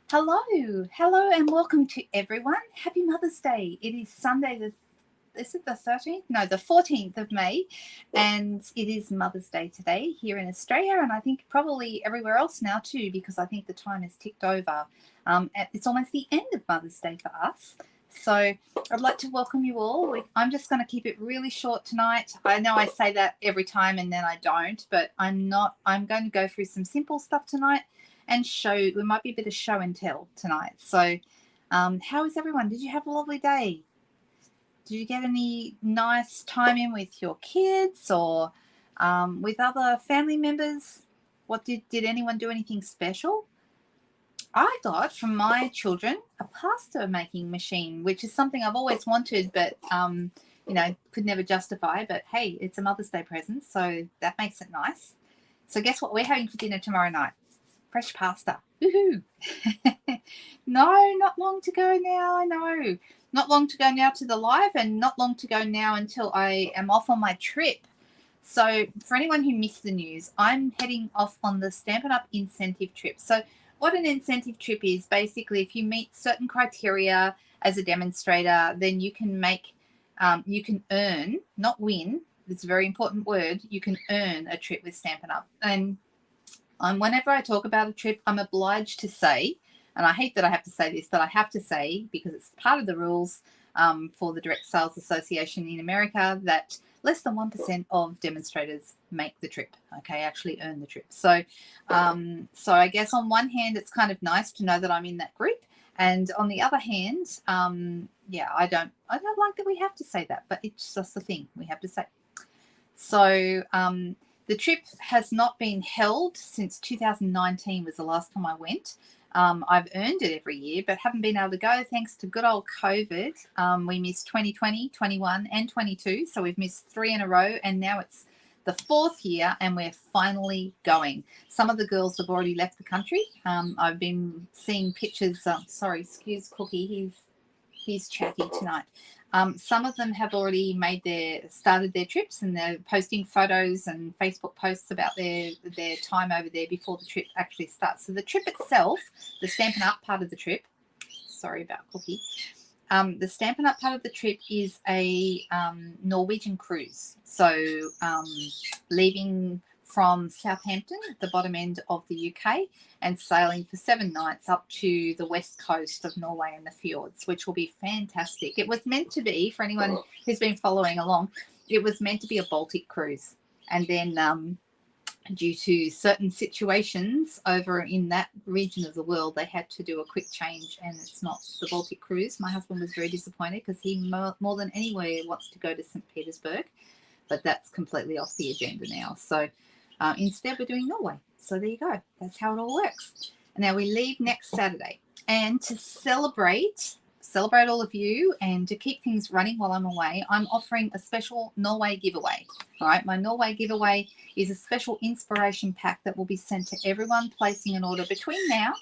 Hello, and welcome to everyone. Happy Mother's Day. It is Sunday, is it the 13th? No, the 14th of May, and it is Mother's Day today here in Australia, and I think probably everywhere else now too, because I think the time has ticked over. It's almost the end of Mother's Day for us. So I'd like to welcome you all. I'm just going to keep it really short tonight. I know I say that every time and then I don't, but I'm not. I'm going to go through some simple stuff tonight and we might be a bit of show and tell tonight. So how is everyone? Did you have a lovely day? Did you get any nice time in with your kids or with other family members? What did anyone do anything special? I got from my children a pasta making machine, which is something I've always wanted, but could never justify. But hey, it's a Mother's Day present, so that makes it nice. So guess what we're having for dinner tomorrow night? Fresh pasta. Woohoo! No, not long to go now. I know. Not long to go now to the live, and not long to go now until I am off on my trip. So, for anyone who missed the news, I'm heading off on the Stampin' Up! Incentive trip. So, what an incentive trip is basically if you meet certain criteria as a demonstrator, then you can you can earn, not win. It's a very important word. You can earn a trip with Stampin' Up! And whenever I talk about a trip, I'm obliged to say, and I hate that I have to say this, but I have to say because it's part of the rules for the Direct Sales Association in America that less than 1% of demonstrators make the trip, okay, actually earn the trip. So I guess on one hand, it's kind of nice to know that I'm in that group. And on the other hand, I don't like that we have to say that, but it's just the thing we have to say. So the trip has not been held since 2019 was the last time I went. I've earned it every year, but haven't been able to go thanks to good old COVID. We missed 2020, 21, and 22. So we've missed 3 in a row, and now it's the 4th year, and we're finally going. Some of the girls have already left the country. I've been seeing pictures. Sorry, excuse Cookie. He's chatty tonight. Some of them have already started their trips, and they're posting photos and Facebook posts about their time over there before the trip actually starts. So the trip itself, the Stampin' Up! Part of the trip, sorry about Cookie, the Stampin' Up! Part of the trip is a Norwegian cruise. So leaving from Southampton, at the bottom end of the UK, and sailing for 7 nights up to the west coast of Norway and the fjords, which will be fantastic. It was meant to be, for anyone who's been following along, it was meant to be a Baltic cruise. And then due to certain situations over in that region of the world, they had to do a quick change, and it's not the Baltic cruise. My husband was very disappointed because he more than anywhere wants to go to St. Petersburg, but that's completely off the agenda now. So instead, we're doing Norway. So there you go. That's how it all works. Now we leave next Saturday, and to celebrate all of you and to keep things running while I'm away, I'm offering a special Norway giveaway. All right, my Norway giveaway is a special inspiration pack that will be sent to everyone placing an order between now.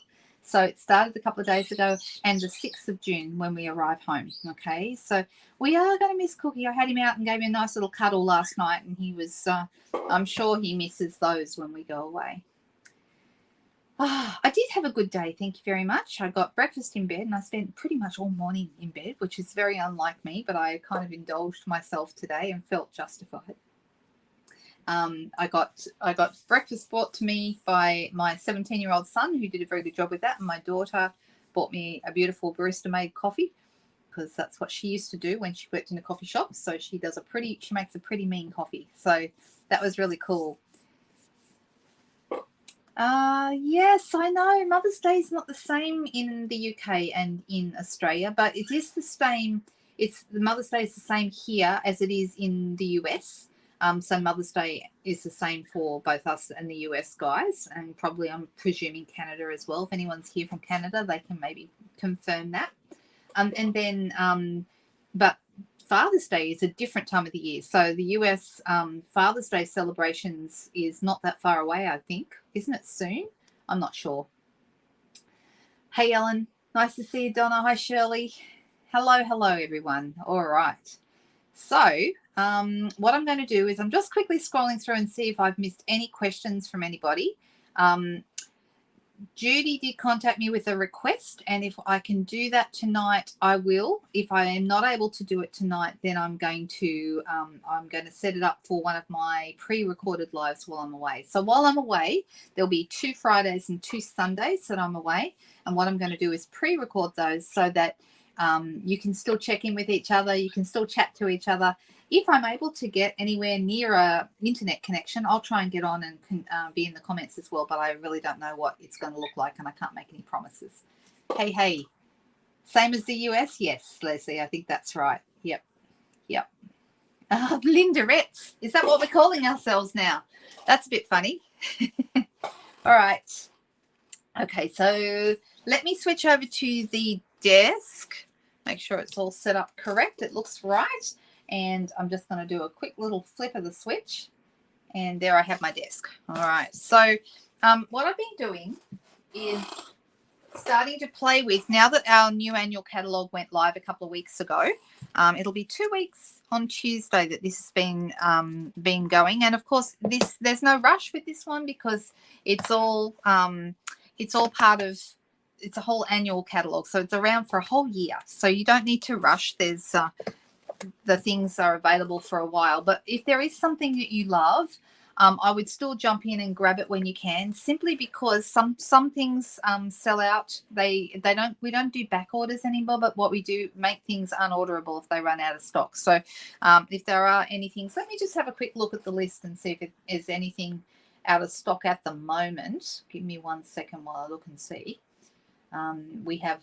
So it started a couple of days ago and the 6th of June when we arrive home. Okay, so we are going to miss Cookie. I had him out and gave him a nice little cuddle last night, and he was, I'm sure he misses those when we go away. I did have a good day, thank you very much. I got breakfast in bed, and I spent pretty much all morning in bed, which is very unlike me, but I kind of indulged myself today and felt justified. I got breakfast brought to me by my 17-year-old son, who did a very good job with that, and my daughter bought me a beautiful barista-made coffee, because that's what she used to do when she worked in a coffee shop. So she makes a pretty mean coffee. So that was really cool. Yes, I know Mother's Day is not the same in the UK and in Australia, but it is the same. The Mother's Day is the same here as it is in the US. So Mother's Day is the same for both us and the US guys, and probably I'm presuming Canada as well. If anyone's here from Canada, they can maybe confirm that. And then, but Father's Day is a different time of the year. So the US Father's Day celebrations is not that far away, I think. Isn't it soon? I'm not sure. Hey, Ellen. Nice to see you, Donna. Hi, Shirley. Hello, everyone. All right. So what I'm going to do is I'm just quickly scrolling through and see if I've missed any questions from anybody. Judy did contact me with a request, and if I can do that tonight, I will. If I am not able to do it tonight, then I'm going to set it up for one of my pre-recorded lives while I'm away. So while I'm away, there'll be 2 Fridays and 2 Sundays that I'm away, and what I'm going to do is pre-record those so that you can still check in with each other, you can still chat to each other. If I'm able to get anywhere near a internet connection, I'll try and get on and be in the comments as well, but I really don't know what it's going to look like, and I can't make any promises. Hey, same as the US? Yes, Leslie, I think that's right. Yep. Lindarettes, is that what we're calling ourselves now? That's a bit funny. All right. Okay, so let me switch over to the desk, make sure it's all set up correct. It looks right. And I'm just going to do a quick little flip of the switch. And there I have my desk. All right. So what I've been doing is starting to play with, now that our new annual catalogue went live a couple of weeks ago, it'll be 2 weeks on Tuesday that this has been going. And, of course, there's no rush with this one because it's all part of, it's a whole annual catalogue. So it's around for a whole year. So you don't need to rush. There's the things are available for a while, but if there is something that you love, I would still jump in and grab it when you can, simply because some things sell out. We don't do back orders anymore, but what we do, make things unorderable if they run out of stock. So if there are any things, let me just have a quick look at the list and see if it is anything out of stock at the moment. Give me 1 second while I look and see. We have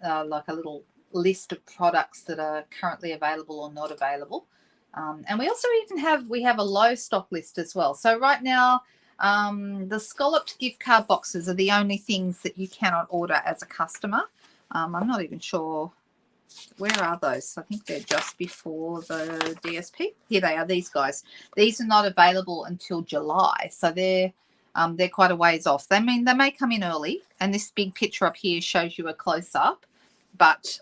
like a little list of products that are currently available or not available, and we also even have a low stock list as well. So right now the scalloped gift card boxes are the only things that you cannot order as a customer. I'm not even sure, where are those? I think they're just before the DSP. Here they are, these guys. These are not available until July, so they're quite a ways off. They may come in early, and this big picture up here shows you a close-up. But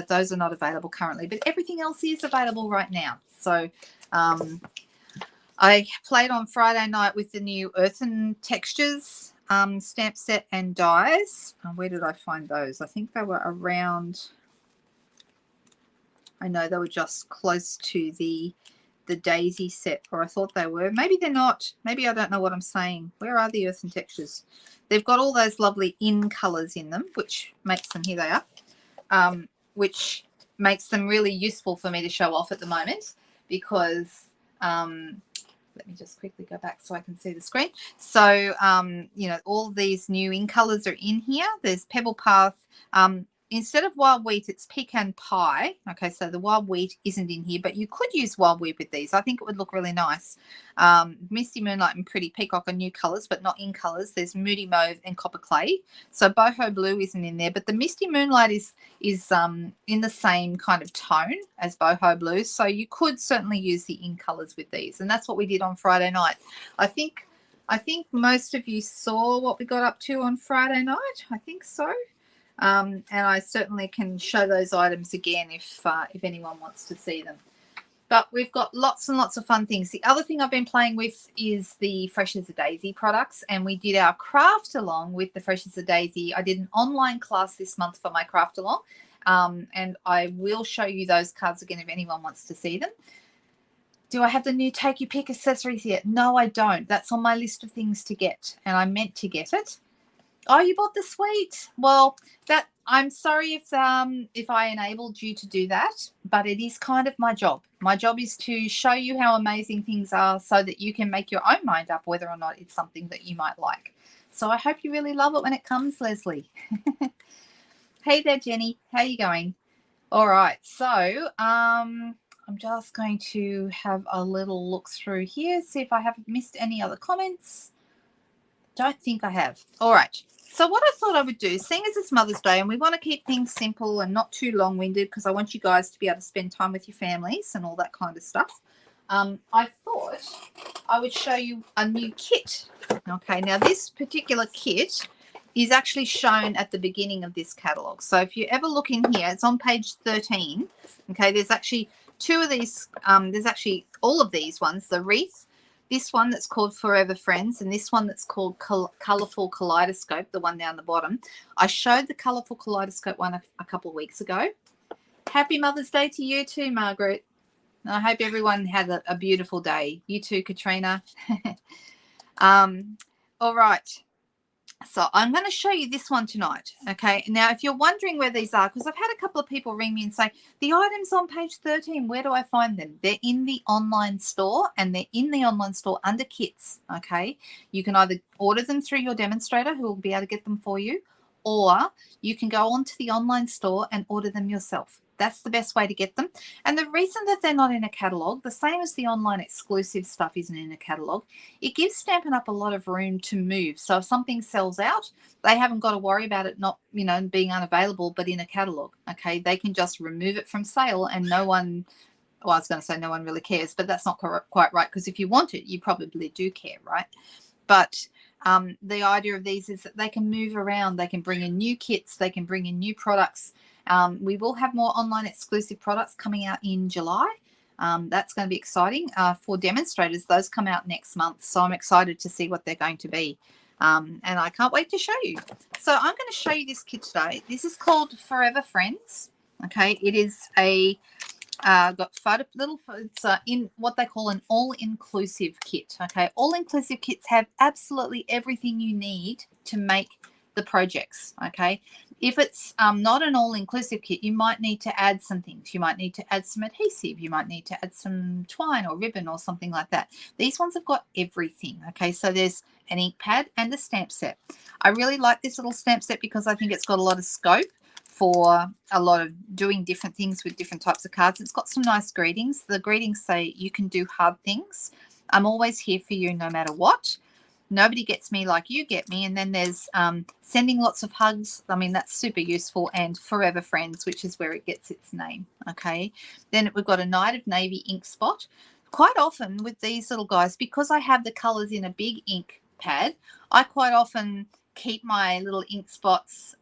those are not available currently. But everything else is available right now. So I played on Friday night with the new Earthen Textures stamp set and dies. Where did I find those? I think they were around, I know they were just close to the Daisy set, or I thought they were. Maybe they're not. Maybe I don't know what I'm saying. Where are the Earthen Textures? They've got all those lovely in colours in them, which makes them, here they are. Which makes them really useful for me to show off at the moment, because let me just quickly go back so I can see the screen. So all these new in colors are in here. There's Pebble Path. Instead of wild wheat, it's pecan pie. Okay, so the wild wheat isn't in here, but you could use wild wheat with these. I think it would look really nice. Misty Moonlight and Pretty Peacock are new colours, but not in colours. There's Moody Mauve and Copper Clay. So Boho Blue isn't in there, but the Misty Moonlight is in the same kind of tone as Boho Blue. So you could certainly use the in colours with these, and that's what we did on Friday night. I think most of you saw what we got up to on Friday night. I think so. And I certainly can show those items again if anyone wants to see them. But we've got lots and lots of fun things. The other thing I've been playing with is the Fresh as a Daisy products, and we did our craft along with the Fresh as a Daisy. I did an online class this month for my craft along, and I will show you those cards again if anyone wants to see them. Do I have the new Take Your Pick accessories yet? No, I don't. That's on my list of things to get, and I meant to get it. Oh, you bought the suite. Well, I'm sorry if I enabled you to do that, but it is kind of my job. My job is to show you how amazing things are so that you can make your own mind up whether or not it's something that you might like. So I hope you really love it when it comes, Leslie. Hey there, Jenny. How are you going? All right. So I'm just going to have a little look through here, see if I haven't missed any other comments. Don't think I have. All right. So what I thought I would do, seeing as it's Mother's Day and we want to keep things simple and not too long-winded because I want you guys to be able to spend time with your families and all that kind of stuff, I thought I would show you a new kit. Okay, now this particular kit is actually shown at the beginning of this catalogue. So if you ever look in here, it's on page 13. Okay, there's actually two of these. There's actually all of these ones, the wreath, this one that's called Forever Friends, and this one that's called Colourful Kaleidoscope, the one down the bottom. I showed the Colourful Kaleidoscope one a couple of weeks ago. Happy Mother's Day to you too, Margaret. I hope everyone had a beautiful day. You too, Katrina. All right. So I'm going to show you this one tonight, okay? Now, if you're wondering where these are, because I've had a couple of people ring me and say, the items on page 13, where do I find them? They're in the online store, and they're in the online store under kits, okay? You can either order them through your demonstrator, who will be able to get them for you, or you can go onto the online store and order them yourself. That's the best way to get them. And the reason that they're not in a catalogue, the same as the online exclusive stuff isn't in a catalogue, it gives Stampin' Up! A lot of room to move. So if something sells out, they haven't got to worry about it not, being unavailable, but in a catalogue, okay? They can just remove it from sale and no one, well, I was going to say no one really cares, but that's not quite right, because if you want it, you probably do care, right? But the idea of these is that they can move around. They can bring in new kits. They can bring in new products. We will have more online exclusive products coming out in July. That's going to be exciting for demonstrators. Those come out next month, so I'm excited to see what they're going to be. And I can't wait to show you. So I'm going to show you this kit today. This is called Forever Friends. Okay, it is a got it's in what they call an all-inclusive kit. Okay, all-inclusive kits have absolutely everything you need to make the projects. Okay, if it's not an all-inclusive kit, you might need to add some things. You might need to add some adhesive. You might need to add some twine or ribbon or something like that. These ones have got everything. Okay, so there's an ink pad and a stamp set. I really like this little stamp set because I think it's got a lot of scope for a lot of doing different things with different types of cards. It's got some nice greetings. The greetings say you can do hard things. I'm always here for you no matter what. Nobody gets me like you get me. And then there's sending lots of hugs. I mean, that's super useful. And Forever Friends, which is where it gets its name. Okay. Then we've got a Night of Navy ink spot. Quite often with these little guys, because I have the colors in a big ink pad, I quite often keep my little ink spots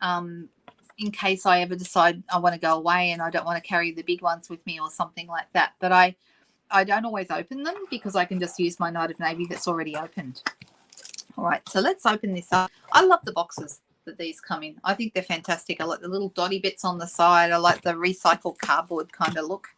in case I ever decide I want to go away and I don't want to carry the big ones with me or something like that. But I don't always open them because I can just use my Night of Navy that's already opened. All right, so let's open this up. I love the boxes that these come in. I think they're fantastic. I like the little dotty bits on the side. I like the recycled cardboard kind of look.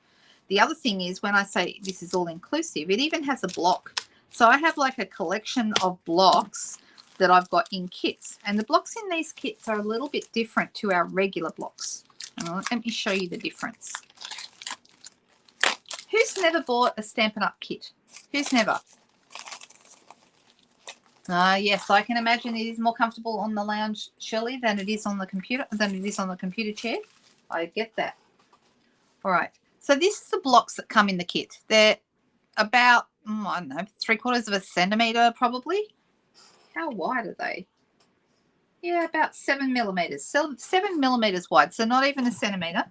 The other thing is when I say this is all inclusive, it even has a block. So I have like a collection of blocks that I've got in kits, and the blocks in these kits are a little bit different to our regular blocks. Let me show you the difference. Who's never bought a Stampin' Up! Kit? Who's never? Yes, I can imagine it is more comfortable on the lounge, Shirley, than it is on the computer, chair. I get that. All right, so this is the blocks that come in the kit. They're about, I don't know, 3/4 of a centimetre probably. How wide are they? Yeah, about 7 millimeters. 7 millimeters wide, so not even a centimetre.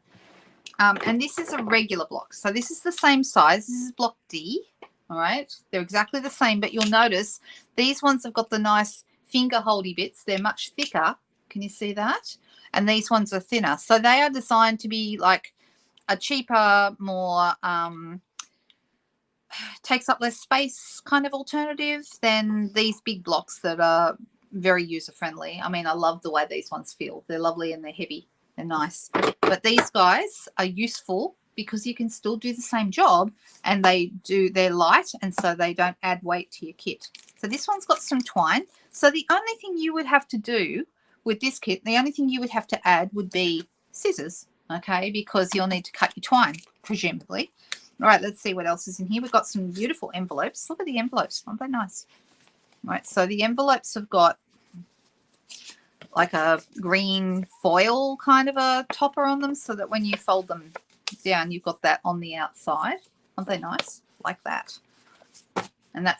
And this is a regular block. So this is the same size. This is block D. All right. They're exactly the same, but you'll notice these ones have got the nice finger holdy bits. They're much thicker. Can you see that? And these ones are thinner. So they are designed to be like a cheaper, more takes up less space kind of alternative than these big blocks that are very user-friendly. I mean, I love the way these ones feel. They're lovely and they're heavy. They're nice. But these guys are useful because you can still do the same job, and they're light, and so they don't add weight to your kit. So this one's got some twine. So the only thing you would have to do with this kit, the only thing you would have to add would be scissors, okay, because you'll need to cut your twine, presumably. All right, let's see what else is in here. We've got some beautiful envelopes. Look at the envelopes. Aren't they nice? All right, so the envelopes have got like a green foil kind of a topper on them so that when you fold them down, you've got that on the outside. Aren't they nice? Like that. And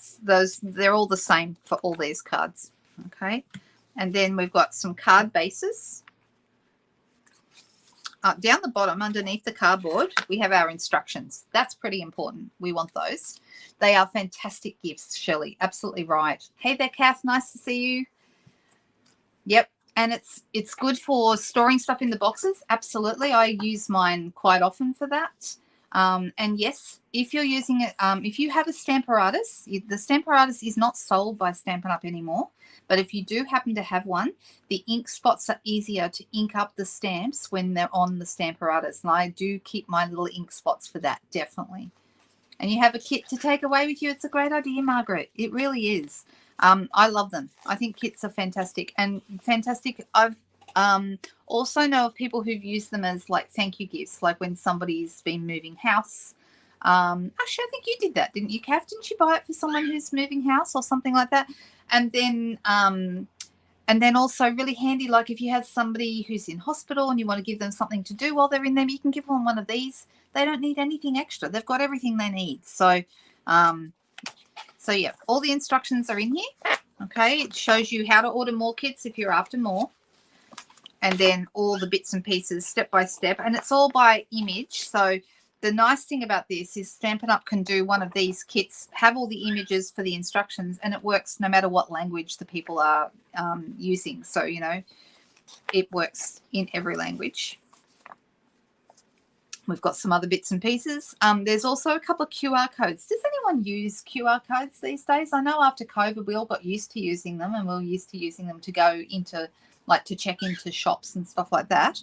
they're all the same for all these cards. Okay. And then we've got some card bases. Down the bottom, underneath the cardboard, we have our instructions. That's pretty important. We want those. They are fantastic gifts, Shirley. Absolutely right. Hey there, Kath. Nice to see you. Yep. And it's good for storing stuff in the boxes. Absolutely. I use mine quite often for that. And yes, if you're using it, if you have a Stamparatus, the Stamparatus is not sold by Stampin' Up anymore. But if you do happen to have one, the ink spots are easier to ink up the stamps when they're on the Stamparatus. And I do keep my little ink spots for that, definitely. And you have a kit to take away with you. It's a great idea, Margaret. It really is. I love them. I think kits are fantastic. And fantastic, I've also know of people who've used them as like thank you gifts, like when somebody's been moving house. Actually, I think you did that, didn't you, Kath? Didn't you buy it for someone who's moving house or something like that? And then also really handy, like if you have somebody who's in hospital and you want to give them something to do while they're in them, you can give them one of these. They don't need anything extra. They've got everything they need. So yeah, all the instructions are in here. Okay, it shows you how to order more kits if you're after more. And then all the bits and pieces step by step. And it's all by image. So the nice thing about this is Stampin' Up! Can do one of these kits, have all the images for the instructions, and it works no matter what language the people are using. So, you know, it works in every language. We've got some other bits and pieces. There's also a couple of QR codes. Does anyone use QR codes these days? I know after COVID we all got used to using them, and we're used to using them to go into, like, to check into shops and stuff like that.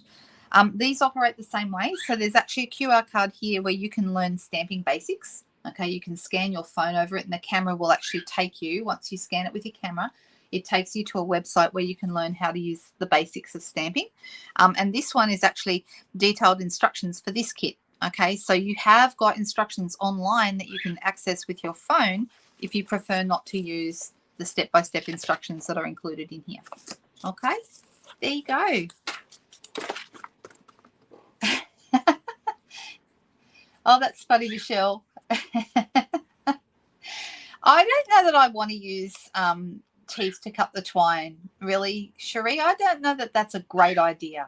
These operate the same way. So there's actually a QR code here where you can learn stamping basics. Okay, you can scan your phone over it and the camera will actually take you, once you scan it with your camera, it takes you to a website where you can learn how to use the basics of stamping. And this one is actually detailed instructions for this kit. Okay, so you have got instructions online that you can access with your phone if you prefer not to use the step-by-step instructions that are included in here. Okay, there you go. Oh, that's funny, Michelle. I don't know that I want to use teeth to cut the twine. Really, Cherie? I don't know that that's a great idea.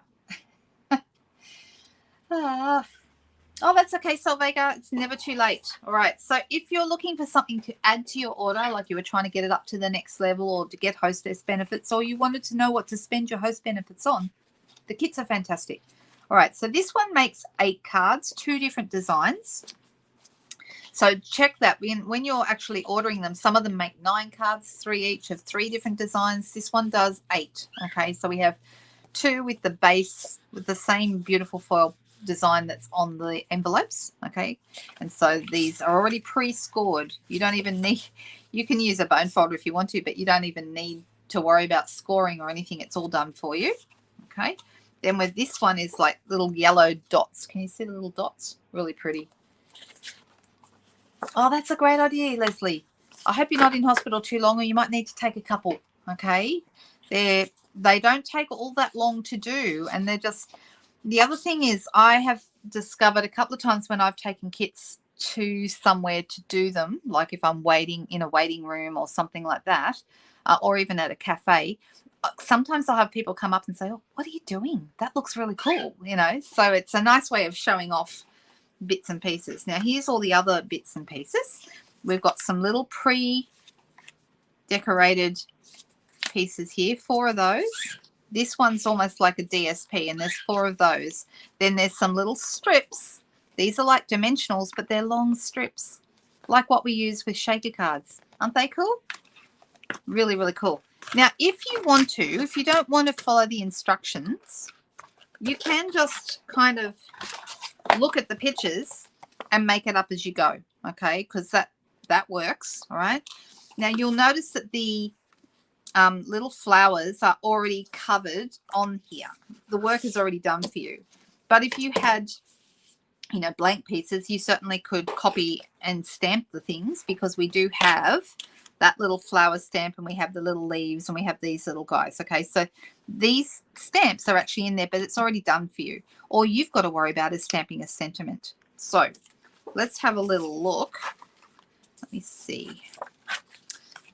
Oh, that's okay, Salvega. It's never too late. All right. So if you're looking for something to add to your order, like you were trying to get it up to the next level or to get hostess benefits, or you wanted to know what to spend your host benefits on, the kits are fantastic. All right. So this one makes 8 cards, 2 different designs. So check that when you're actually ordering them. Some of them make 9 cards, 3 each of 3 different designs. This one does 8. Okay. So we have 2 with the base with the same beautiful foil design that's on the envelopes. Okay, and so these are already pre-scored. You don't even need, you can use a bone folder if you want to, but you don't even need to worry about scoring or anything. It's all done for you. Okay, then with this one is like little yellow dots. Can you see the little dots? Really pretty. Oh, that's a great idea, Leslie. I hope you're not in hospital too long, or you might need to take a couple. Okay, they don't take all that long to do, and they're just, the other thing is I have discovered a couple of times when I've taken kits to somewhere to do them, like if I'm waiting in a waiting room or something like that, or even at a cafe, sometimes I'll have people come up and say, oh, what are you doing? That looks really cool, you know. So it's a nice way of showing off bits and pieces. Now here's all the other bits and pieces. We've got some little pre-decorated pieces here, 4 of those. This one's almost like a DSP, and there's 4 of those. Then there's some little strips. These are like dimensionals, but they're long strips, like what we use with shaker cards. Aren't they cool? Really, really cool. Now, if you want to, if you don't want to follow the instructions, you can just kind of look at the pictures and make it up as you go, okay? Because that works, all right? Now, you'll notice that the little flowers are already covered on here. The work is already done for you. But if you had, you know, blank pieces, you certainly could copy and stamp the things, because we do have that little flower stamp, and we have the little leaves, and we have these little guys. Okay, so these stamps are actually in there, but it's already done for you. All you've got to worry about is stamping a sentiment. So let's have a little look. Let me see.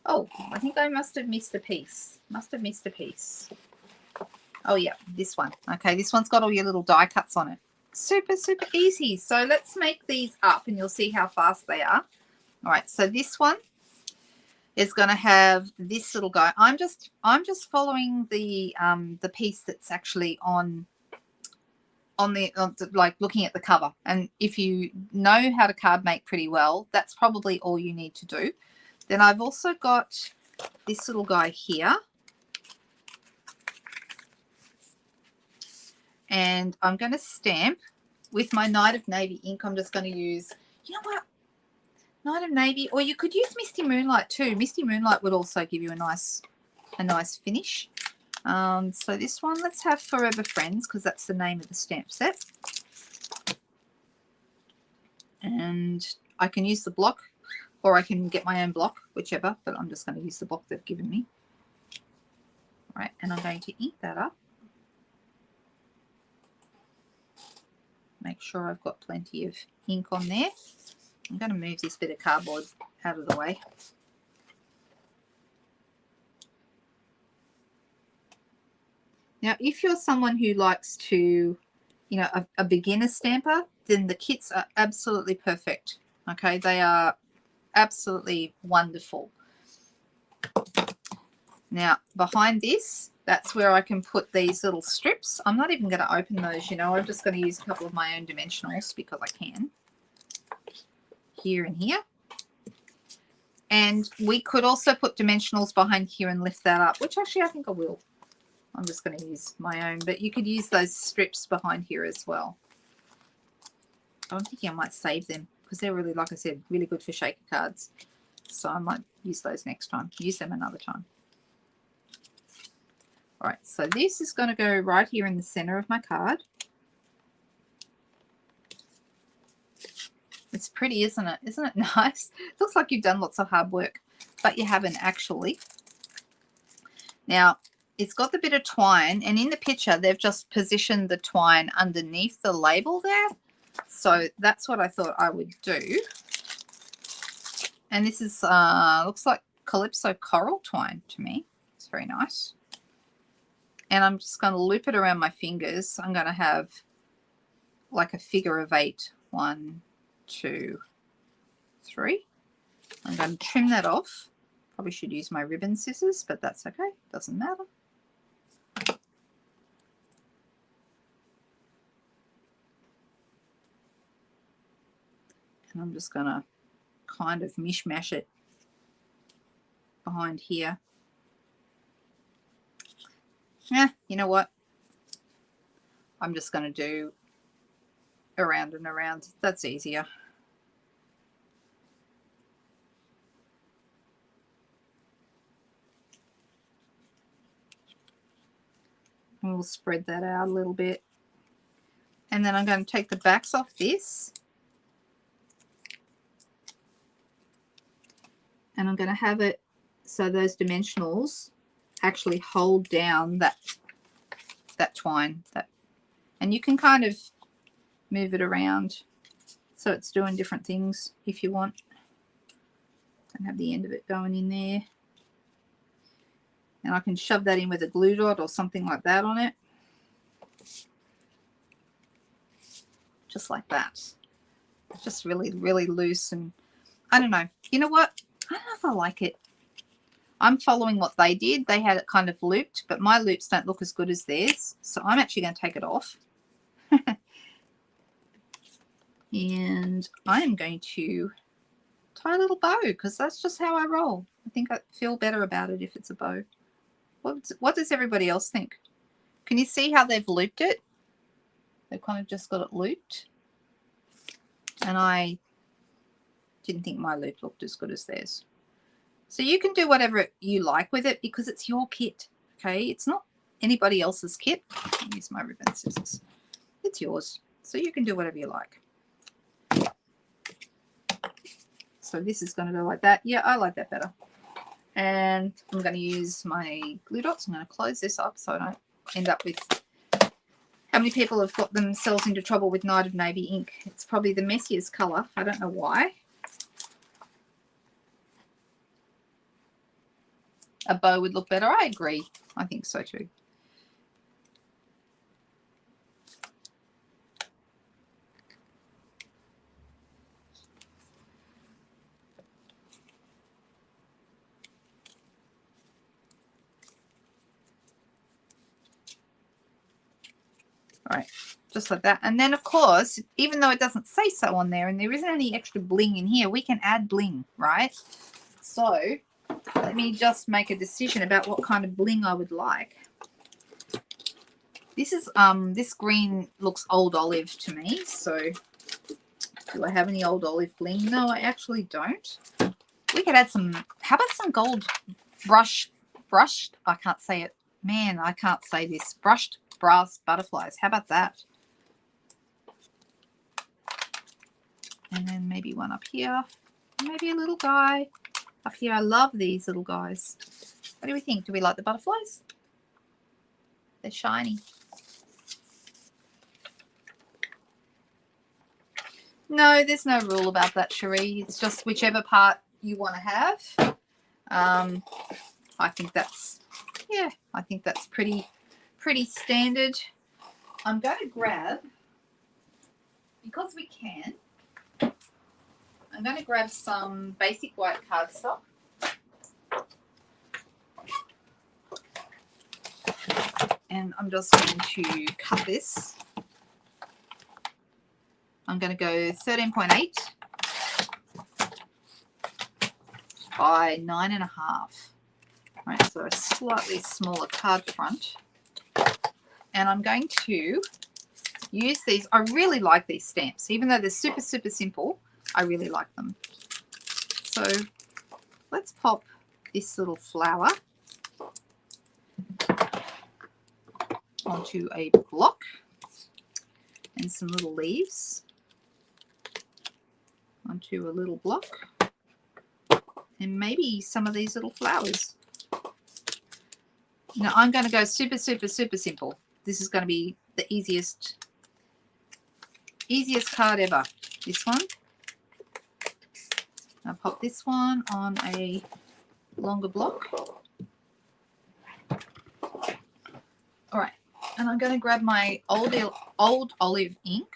Oh, I think I must have missed a piece. Oh, yeah, this one. Okay, this one's got all your little die cuts on it. Super, super easy. So let's make these up, and you'll see how fast they are. All right, so this one is going to have this little guy. I'm just following the piece that's actually on like looking at the cover. And if you know how to card make pretty well, that's probably all you need to do. Then I've also got this little guy here. And I'm going to stamp with my Night of Navy ink. I'm just going to use, you know what, Night of Navy, or you could use Misty Moonlight too. Misty Moonlight would also give you a nice finish. So this one, let's have Forever Friends, because that's the name of the stamp set. And I can use the block, or I can get my own block, whichever, but I'm just going to use the block they've given me. All right, and I'm going to ink that up. Make sure I've got plenty of ink on there. I'm going to move this bit of cardboard out of the way. Now, if you're someone who likes to, you know, a beginner stamper, then the kits are absolutely perfect. Okay, they are absolutely wonderful. Now, behind this, that's where I can put these little strips. I'm not even going to open those, you know. I'm just going to use a couple of my own dimensionals because I can. Here and here. And we could also put dimensionals behind here and lift that up, which actually I think I will. I'm just going to use my own, but you could use those strips behind here as well. I'm thinking I might save them because they're really, like I said, really good for shaker cards. So I might use those next time, use them another time. All right, so this is going to go right here in the center of my card. It's pretty, isn't it? Isn't it nice? It looks like you've done lots of hard work, but you haven't actually. Now, it's got the bit of twine, and in the picture, they've just positioned the twine underneath the label there. So that's what I thought I would do. And this is, looks like Calypso coral twine to me. It's very nice. And I'm just going to loop it around my fingers. I'm going to have like a figure of 8. 1, 2, 3. I'm going to trim that off. Probably should use my ribbon scissors, but that's okay. Doesn't matter. And I'm just going to kind of mishmash it behind here. Yeah, you know what? I'm just going to do around and around. That's easier. And we'll spread that out a little bit. And then I'm going to take the backs off this. And I'm going to have it so those dimensionals actually hold down that twine. And you can kind of move it around so it's doing different things if you want. And have the end of it going in there. And I can shove that in with a glue dot or something like that on it. Just like that. Just really, really loose. And I don't know. You know what? I don't know if I like it. I'm following what they did. They had it kind of looped, but my loops don't look as good as theirs. So I'm actually going to take it off. And I am going to tie a little bow because that's just how I roll. I think I feel better about it if it's a bow. What does everybody else think? Can you see how they've looped it? They've kind of just got it looped. And I didn't think my loop looked as good as theirs. So you can do whatever you like with it because it's your kit, okay? It's not anybody else's kit. I'll use my ribbon scissors. It's yours, so you can do whatever you like. So this is going to go like that. Yeah, I like that better. And I'm going to use my glue dots. I'm going to close this up so I don't end up with... How many people have got themselves into trouble with Night of Navy ink? It's probably the messiest colour. I don't know why. A bow would look better. I agree. I think so too. All right, just like that. And then, of course, even though it doesn't say so on there and there isn't any extra bling in here, we can add bling, right? So let me just make a decision about what kind of bling I would like. This is this green looks old olive to me, so do I have any old olive bling? No, I actually don't. We could add some, how about some gold brushed, I can't say it. Man, I can't say this. Brushed brass butterflies. How about that? And then maybe one up here. Maybe a little guy up here. I love these little guys. What do we think? Do we like the butterflies? They're shiny. No, there's no rule about that, Cherie. It's just whichever part you want to have. I think that's, yeah, I think that's pretty standard. I'm going to grab, because we can, I'm going to grab some basic white cardstock. And I'm just going to cut this. I'm going to go 13.8 by 9.5. Right, so a slightly smaller card front. And I'm going to use these. I really like these stamps. Even though they're super simple, I really like them. So let's pop this little flower onto a block and some little leaves onto a little block and maybe some of these little flowers. Now I'm going to go super simple. This is going to be the easiest card ever. This one. I'll pop this one on a longer block. All right, and I'm going to grab my old olive ink,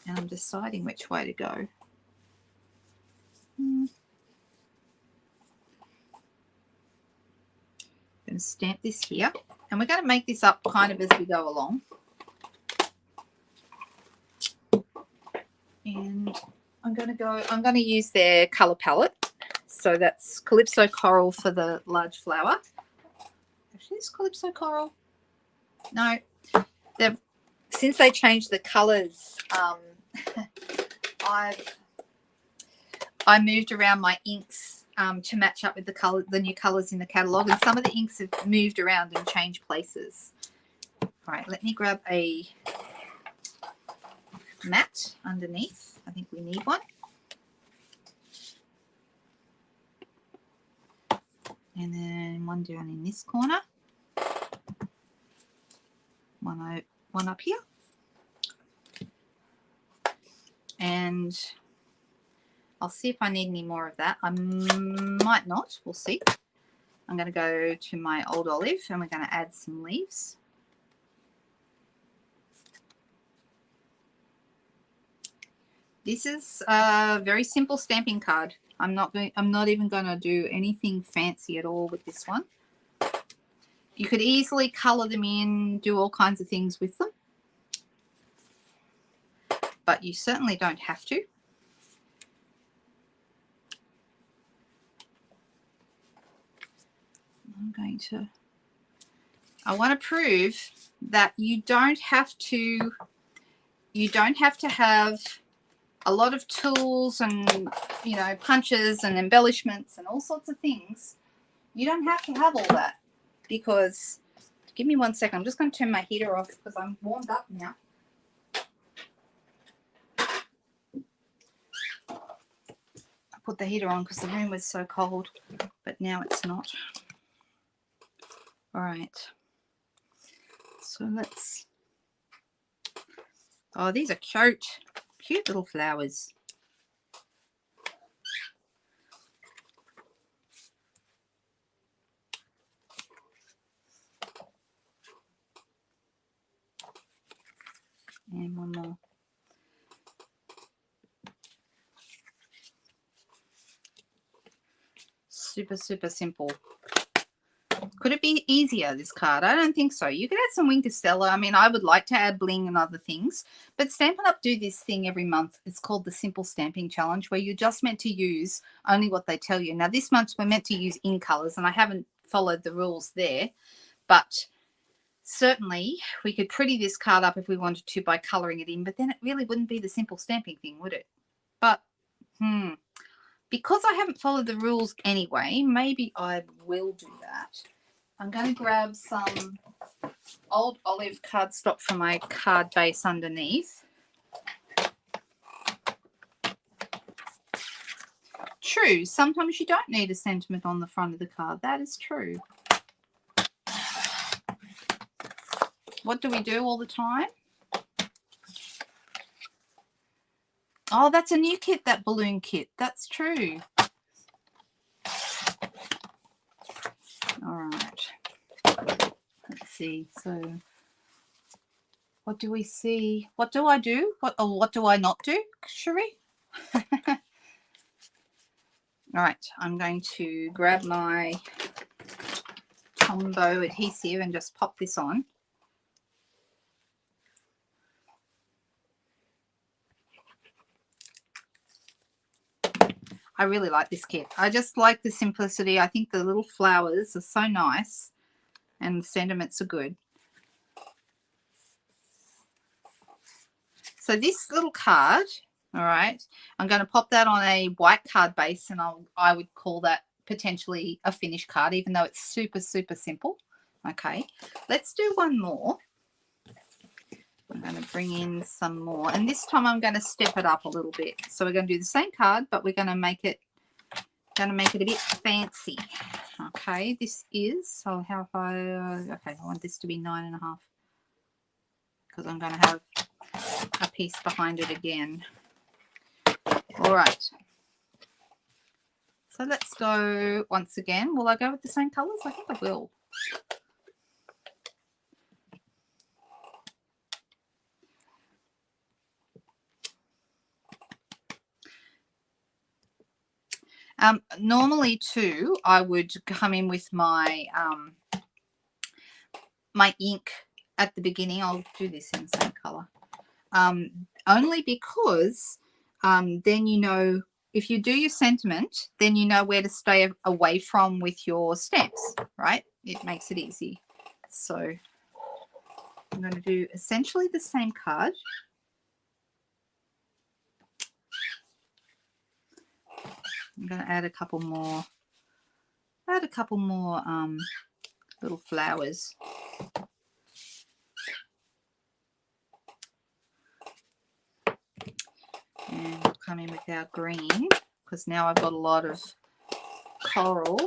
and I'm deciding which way to go. I'm going to stamp this here, and we're going to make this up kind of as we go along. And I'm going to use their color palette. So that's Calypso Coral for the large flower. Actually, is Calypso Coral? No. Since they changed the colors, I moved around my inks to match up with the new colors in the catalog, and some of the inks have moved around and changed places. All right, let me grab a mat underneath. I think we need one. And then one down in this corner. One up here. And I'll see if I need any more of that. I might not. We'll see. I'm going to go to my old olive and we're going to add some leaves. This is a very simple stamping card. I'm not even going to do anything fancy at all with this one. You could easily color them in, do all kinds of things with them, but you certainly don't have to. I want to prove that you don't have to have a lot of tools and, you know, punches and embellishments and all sorts of things. You don't have to have all that, because, give me 1 second, I'm just going to turn my heater off because I'm warmed up now. I put the heater on because the room was so cold, but now it's not. All right. So let's, oh, these are cute little flowers. And one more. Super simple Could it be easier, this card? I don't think so. You could add some Wink of Stella. I mean, I would like to add bling and other things, but Stampin' Up! Do this thing every month. It's called the Simple Stamping Challenge, where you're just meant to use only what they tell you. Now, this month we're meant to use in colors, and I haven't followed the rules there, but certainly we could pretty this card up if we wanted to by coloring it in, but then it really wouldn't be the simple stamping thing, would it? But, because I haven't followed the rules anyway, maybe I will do that. I'm going to grab some old olive cardstock from my card base underneath. True, sometimes you don't need a sentiment on the front of the card. That is true. What do we do all the time? Oh, that's a new kit, that balloon kit. That's true. All right. Let's see. So what do we see? What do I do? What do I not do, Cherie? All right. I'm going to grab my Tombow adhesive and just pop this on. I really like this kit. I just like the simplicity. I think the little flowers are so nice and the sentiments are good. So this little card, all right, I'm going to pop that on a white card base, and I would call that potentially a finished card, even though it's super, super simple. Okay, let's do one more. I'm going to bring in some more, and this time I'm going to step it up a little bit. So we're going to do the same card, but we're going to make it a bit fancy. Okay, this is, so how if I, okay, I want this to be 9.5 because I'm going to have a piece behind it again. All right. So let's go once again. Will I go with the same colors? I think I will. Normally too, I would come in with my my ink at the beginning. I'll do this in the same color. Only because then you know, if you do your sentiment, then you know where to stay away from with your stamps, right? It makes it easy. So I'm going to do essentially the same card. I'm going to add a couple more little flowers. And we'll come in with our green, because now I've got a lot of coral.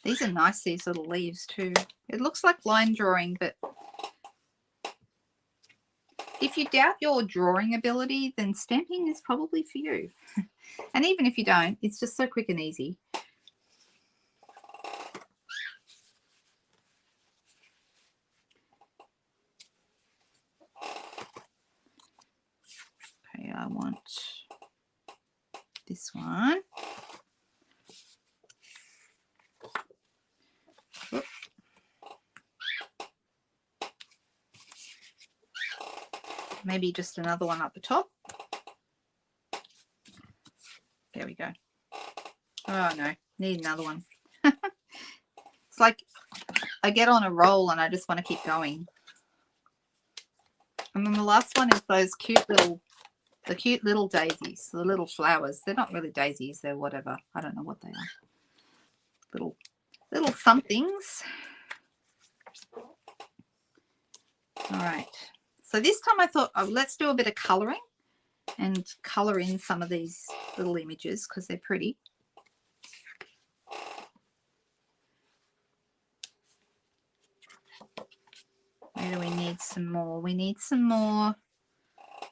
These are nice, these little leaves too. It looks like line drawing, but if you doubt your drawing ability, then stamping is probably for you. And even if you don't, it's just so quick and easy. Okay, I want this one. Oop. Maybe just another one up the top. There we go. Oh no, need another one. It's like I get on a roll and I just want to keep going. And then the last one is those cute little daisies, the little flowers. They're not really daisies, they're whatever. I don't know what they are. Little somethings. All right. So this time I thought, oh, let's do a bit of colouring and colour in some of these little images because they're pretty. Where do we need some more? We need some more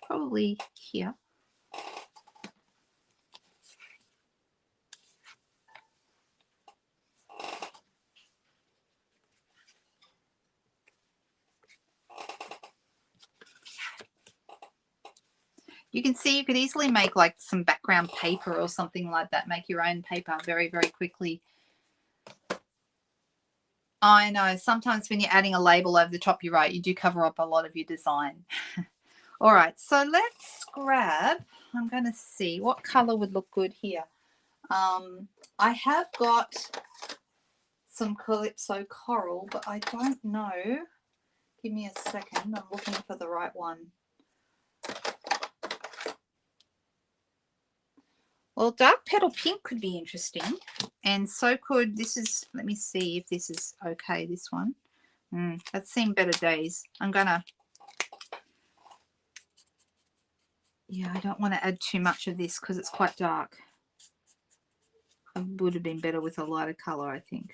probably here. You can see you could easily make like some background paper or something like that. Make your own paper very, very quickly. I know. Sometimes when you're adding a label over the top, you're right. You do cover up a lot of your design. All right. So let's grab, I'm going to see what color would look good here. I have got some Calypso Coral, but I don't know. Give me a second. I'm looking for the right one. Well, dark petal pink could be interesting. And so could, this is, let me see if this is okay, this one. That's seen better days. I'm going to, yeah, I don't want to add too much of this because it's quite dark. It would have been better with a lighter color, I think.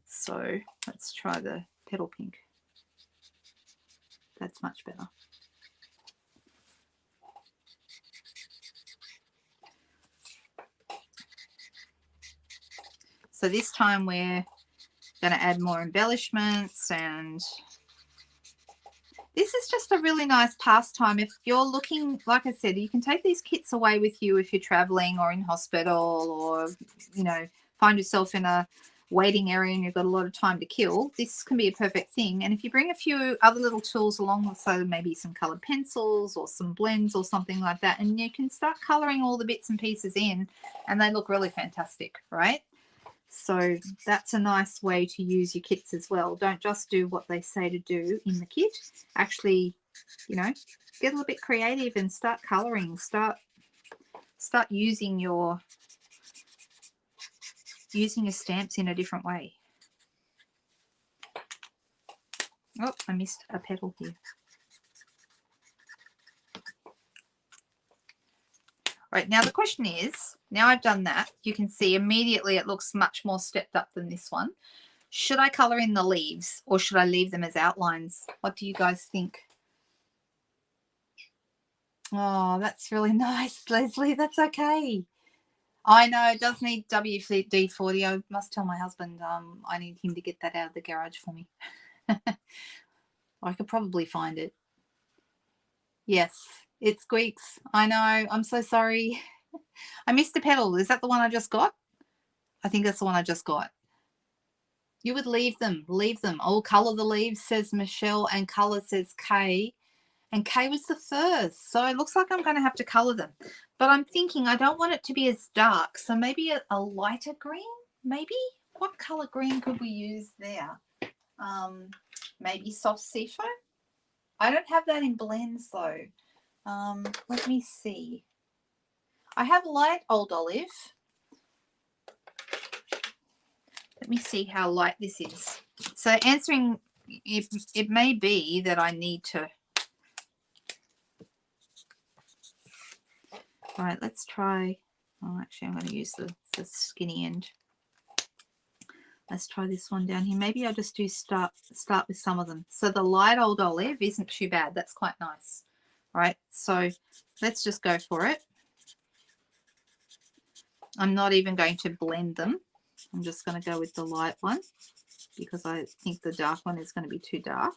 So let's try the petal pink. That's much better. So this time we're going to add more embellishments, and this is just a really nice pastime. If you're looking, like I said, you can take these kits away with you if you're traveling or in hospital, or, you know, find yourself in a waiting area and you've got a lot of time to kill. This can be a perfect thing. And if you bring a few other little tools along, so maybe some colored pencils or some blends or something like that, and you can start coloring all the bits and pieces in, and they look really fantastic, right? So that's a nice way to use your kits as well. Don't just do what they say to do in the kit. Actually, you know, get a little bit creative and start coloring. Start using your stamps in a different way. Oh, I missed a petal here. Right, now the question is, now I've done that, you can see immediately it looks much more stepped up than this one. Should I colour in the leaves or should I leave them as outlines? What do you guys think? Oh, that's really nice, Leslie. That's okay. I know it does need WD-40. I must tell my husband I need him to get that out of the garage for me. I could probably find it. Yes, it squeaks. I know. I'm so sorry. I missed a petal. Is that the one I just got? I think that's the one I just got. You would leave them. Leave them. Oh, colour the leaves, says Michelle, and colour, says Kay. And Kay was the first. So it looks like I'm going to have to colour them. But I'm thinking I don't want it to be as dark. So maybe a lighter green, maybe? What colour green could we use there? Maybe soft sea foam? I don't have that in blends though. Let me see. I have light old olive. Let me see how light this is. So answering, it may be that I need to. All right, let's try. Oh, actually, I'm going to use the skinny end. Let's try this one down here. Maybe I'll just do start with some of them. So the light old olive isn't too bad. That's quite nice. All right, so let's just go for it. I'm not even going to blend them. I'm just going to go with the light one because I think the dark one is going to be too dark.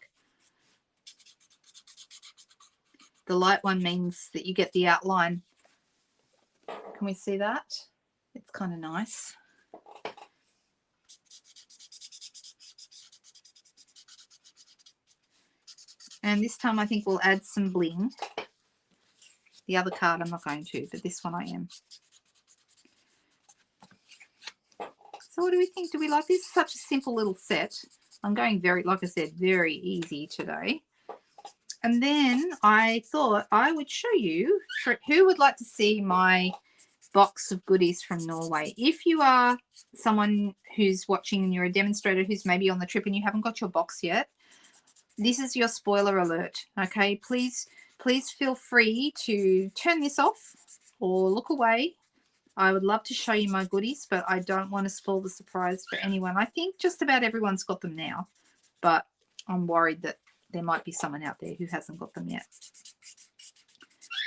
The light one means that you get the outline. Can we see that? It's kind of nice. And this time I think we'll add some bling. The other card I'm not going to, but this one I am. So what do we think? Do we like this? Such a simple little set. I'm going very, like I said, very easy today. And then I thought I would show you for who would like to see my box of goodies from Norway. If you are someone who's watching and you're a demonstrator who's maybe on the trip and you haven't got your box yet, this is your spoiler alert. Okay, please feel free to turn this off or look away. I would love to show you my goodies, but I don't want to spoil the surprise for anyone. I think just about everyone's got them now, but I'm worried that there might be someone out there who hasn't got them yet.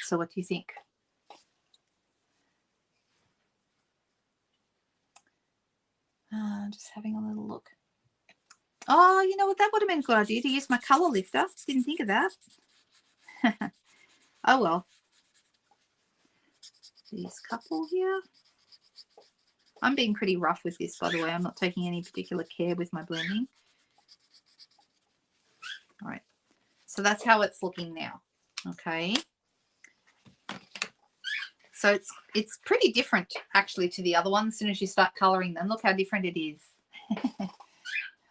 So what do you think? Just having a little look. Oh, you know what? That would have been a good idea to use my colour lifter. Didn't think of that. Oh, well. These couple here. I'm being pretty rough with this, by the way. I'm not taking any particular care with my blending. All right. So that's how it's looking now. Okay. So it's pretty different, actually, to the other one. As soon as you start colouring them, look how different it is.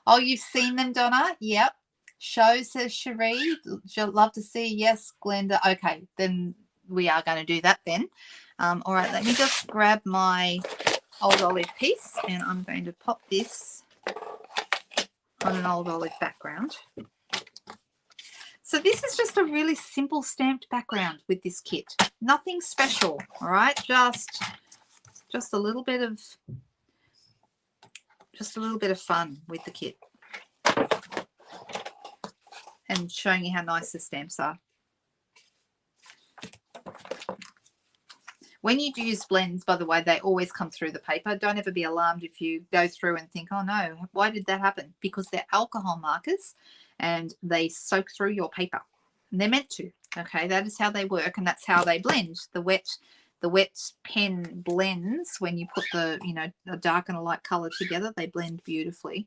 Oh, you've seen them, Donna? Yep. Show, says Cherie. Love to see. Yes, Glenda. Okay, then we are going to do that then. All right, let me just grab my old olive piece, and I'm going to pop this on an old olive background. So this is just a really simple stamped background with this kit. Nothing special, all right? Just a little bit of fun with the kit. And showing you how nice the stamps are. When you do use blends, by the way, they always come through the paper. Don't ever be alarmed if you go through and think, oh no, why did that happen? Because they're alcohol markers and they soak through your paper. And they're meant to, okay? That is how they work, and that's how they blend. The wet pen blends when you put the, a dark and a light color together, they blend beautifully.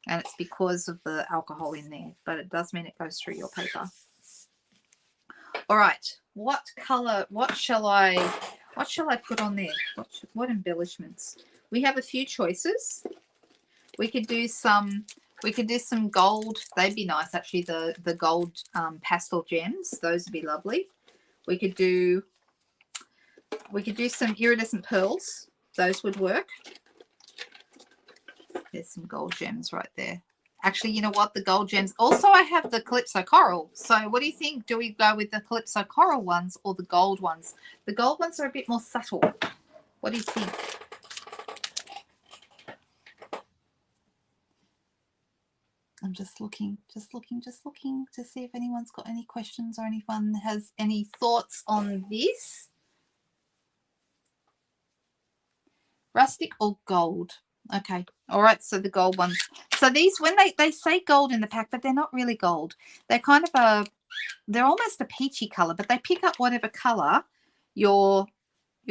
And it's because of the alcohol in there, but it does mean it goes through your paper. All right, what color, what shall I put on there? What embellishments? We have a few choices. We could do some gold. They'd be nice, actually, the gold pastel gems. Those would be lovely. We could do some iridescent pearls. Those would work. There's some gold gems right there. Actually, you know what? The gold gems. Also, I have the Calypso Coral. So what do you think? Do we go with the Calypso Coral ones or the gold ones? The gold ones are a bit more subtle. What do you think? I'm just looking to see if anyone's got any questions or anyone has any thoughts on this. Rustic or gold? Okay. All right. So the gold ones. So these, when they say gold in the pack, but they're not really gold. They're kind of they're almost a peachy color, but they pick up whatever color you're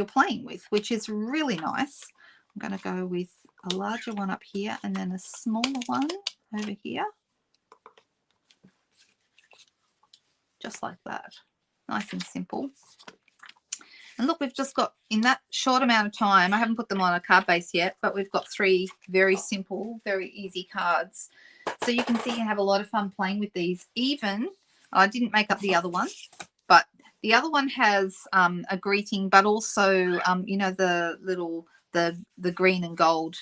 playing with, which is really nice. I'm going to go with a larger one up here and then a smaller one over here. Just like that. Nice and simple. And look, we've just got, in that short amount of time, I haven't put them on a card base yet, but we've got 3 very simple, very easy cards. So you can see you have a lot of fun playing with these. Even, I didn't make up the other one, but the other one has a greeting, but also, you know, the little, the green and gold,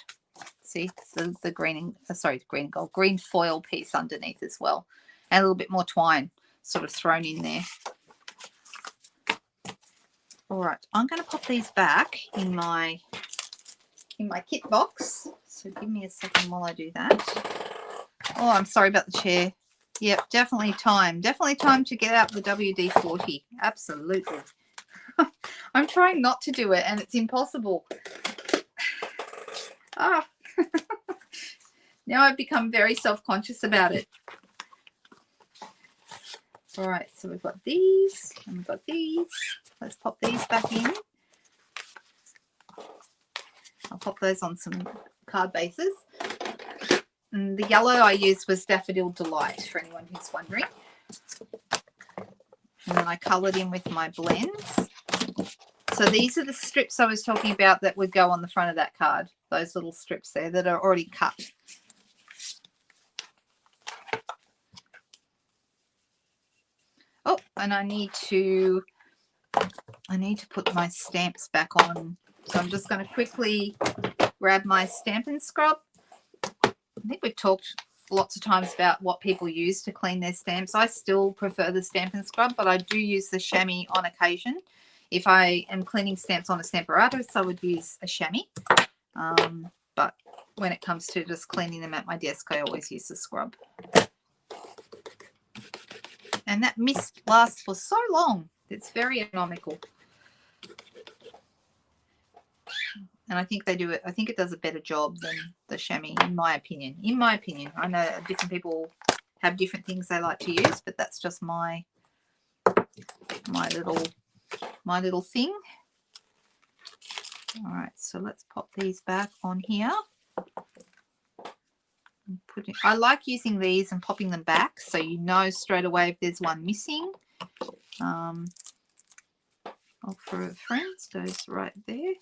see, the green and, sorry, the green and gold, green foil piece underneath as well. And a little bit more twine sort of thrown in there. All right, I'm going to pop these back in my kit box. So give me a second while I do that. Oh, I'm sorry about the chair. Yep, definitely time. Definitely time to get out the WD-40. Absolutely. I'm trying not to do it, and it's impossible. Ah. Now I've become very self-conscious about it. All right, so we've got these, and we've got these. Let's pop these back in. I'll pop those on some card bases. And the yellow I used was Daffodil Delight, for anyone who's wondering. And then I coloured in with my blends. So these are the strips I was talking about that would go on the front of that card. Those little strips there that are already cut. Oh, and I need to put my stamps back on. So I'm just going to quickly grab my Stampin' Scrub. I think we've talked lots of times about what people use to clean their stamps. I still prefer the Stampin' Scrub, but I do use the chamois on occasion. If I am cleaning stamps on a Stamparatus, I would use a chamois. But when it comes to just cleaning them at my desk, I always use the scrub. And that mist lasts for so long. It's very economical. And I think they do it. I think it does a better job than the chamois, in my opinion. In my opinion, I know different people have different things they like to use, but that's just my little thing. All right, so let's pop these back on here. I like using these and popping them back so you know straight away if there's one missing. For friends goes right there.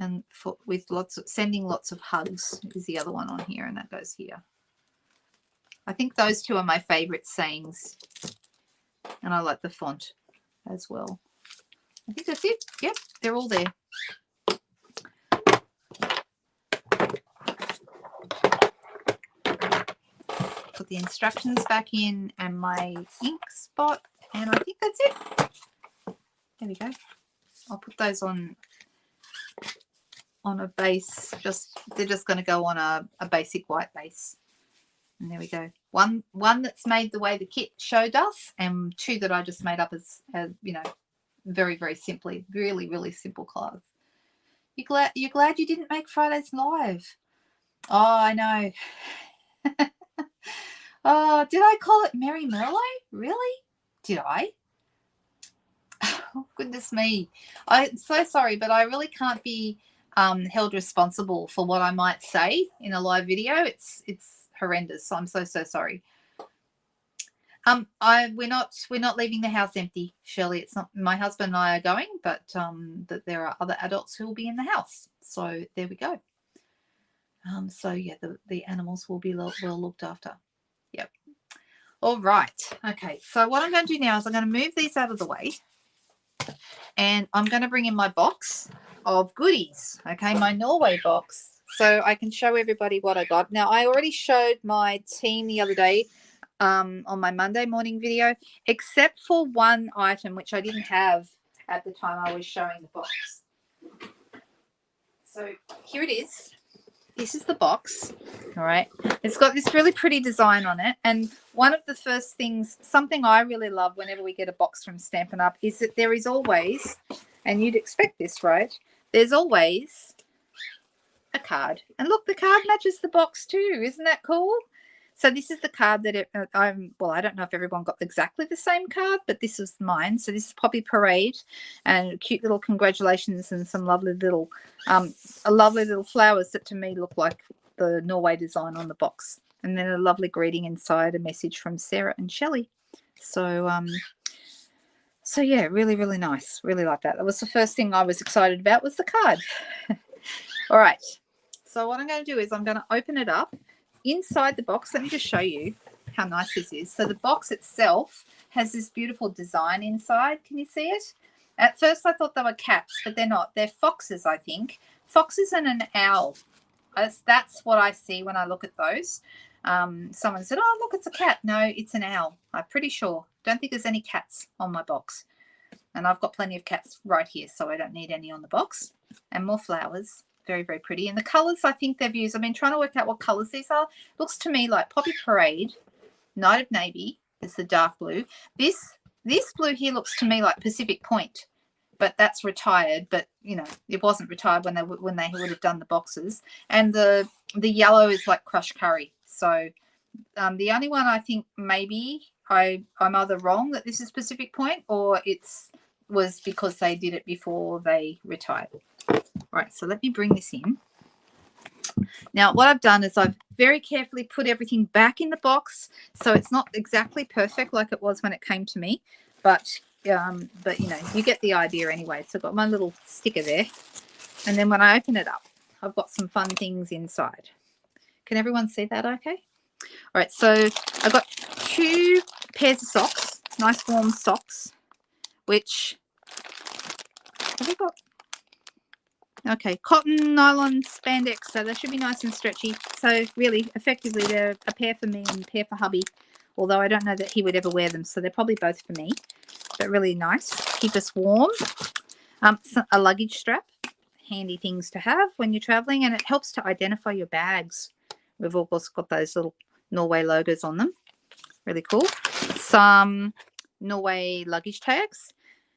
And with sending lots of hugs is the other one on here, and that goes here. I think those two are my favorite sayings, and I like the font as well. I think that's it. Yep, they're all there. Put the instructions back in and my ink spot, and I think that's it. There we go. I'll put those on a base. They're just going to go on a basic white base. And there we go. One that's made the way the kit showed us, and two that I just made up as very, very simply. Really, really simple cards. You're glad you didn't make Fridays live? Oh, I know. Oh, did I call it Merry Merlot? Really? Did I? Oh, goodness me. I'm so sorry, but I really can't be held responsible for what I might say in a live video. It's horrendous. So I'm so sorry. We're not leaving the house empty, Shirley. It's not. My husband and I are going, but that there are other adults who will be in the house. So there we go. So yeah, the animals will be well looked after. Yep. All right. Okay. So what I'm going to do now is I'm going to move these out of the way, and I'm going to bring in my box of goodies. Okay, my Norway box, so I can show everybody what I got. Now, I already showed my team the other day on my Monday morning video, except for one item which I didn't have at the time I was showing the box. So here it is. This is the box. All right. It's got this really pretty design on it. And one of the first things, something I really love whenever we get a box from Stampin' Up, is that there is always, and you'd expect this, right? There's always a card. And look, the card matches the box too. Isn't that cool? So this is the card that I don't know if everyone got exactly the same card, but this is mine. So this is Poppy Parade, and a cute little congratulations and some lovely little flowers that to me look like the Norway design on the box. And then a lovely greeting inside, a message from Sarah and Shelley. So so yeah, really, really nice. Really like that. That was the first thing I was excited about, was the card. All right. So what I'm going to do is I'm going to open it up. Inside the box, let me just show you how nice this is. So the box itself has this beautiful design inside. Can you see it? At first I thought they were cats, but they're not. They're foxes, I think. Foxes and an owl. That's what I see when I look at those. Someone said, oh, look, it's a cat. No, it's an owl. I'm pretty sure. Don't think there's any cats on my box. And I've got plenty of cats right here, so I don't need any on the box. And more flowers. Very, very pretty. And the colours I think they've used, I've been trying to work out what colours these are. Looks to me like Poppy Parade, Night of Navy is the dark blue. This blue here looks to me like Pacific Point, but that's retired. But, you know, it wasn't retired when they would have done the boxes. And the yellow is like Crushed Curry. So the only one I think maybe I'm either wrong that this is Pacific Point, or was because they did it before they retired. Right, so let me bring this in. Now, what I've done is I've very carefully put everything back in the box, so it's not exactly perfect like it was when it came to me, but you know, you get the idea anyway. So I've got my little sticker there, and then when I open it up, I've got some fun things inside. Can everyone see that okay? All right, so I've got 2 pairs of socks, nice warm socks, which have we got? Okay, cotton, nylon, spandex, so they should be nice and stretchy. So really, effectively, they're a pair for me and a pair for hubby, although I don't know that he would ever wear them, so they're probably both for me, but really nice. Keep us warm. A luggage strap, handy things to have when you're traveling, and it helps to identify your bags. We've also got those little Norway logos on them. Really cool. Some Norway luggage tags.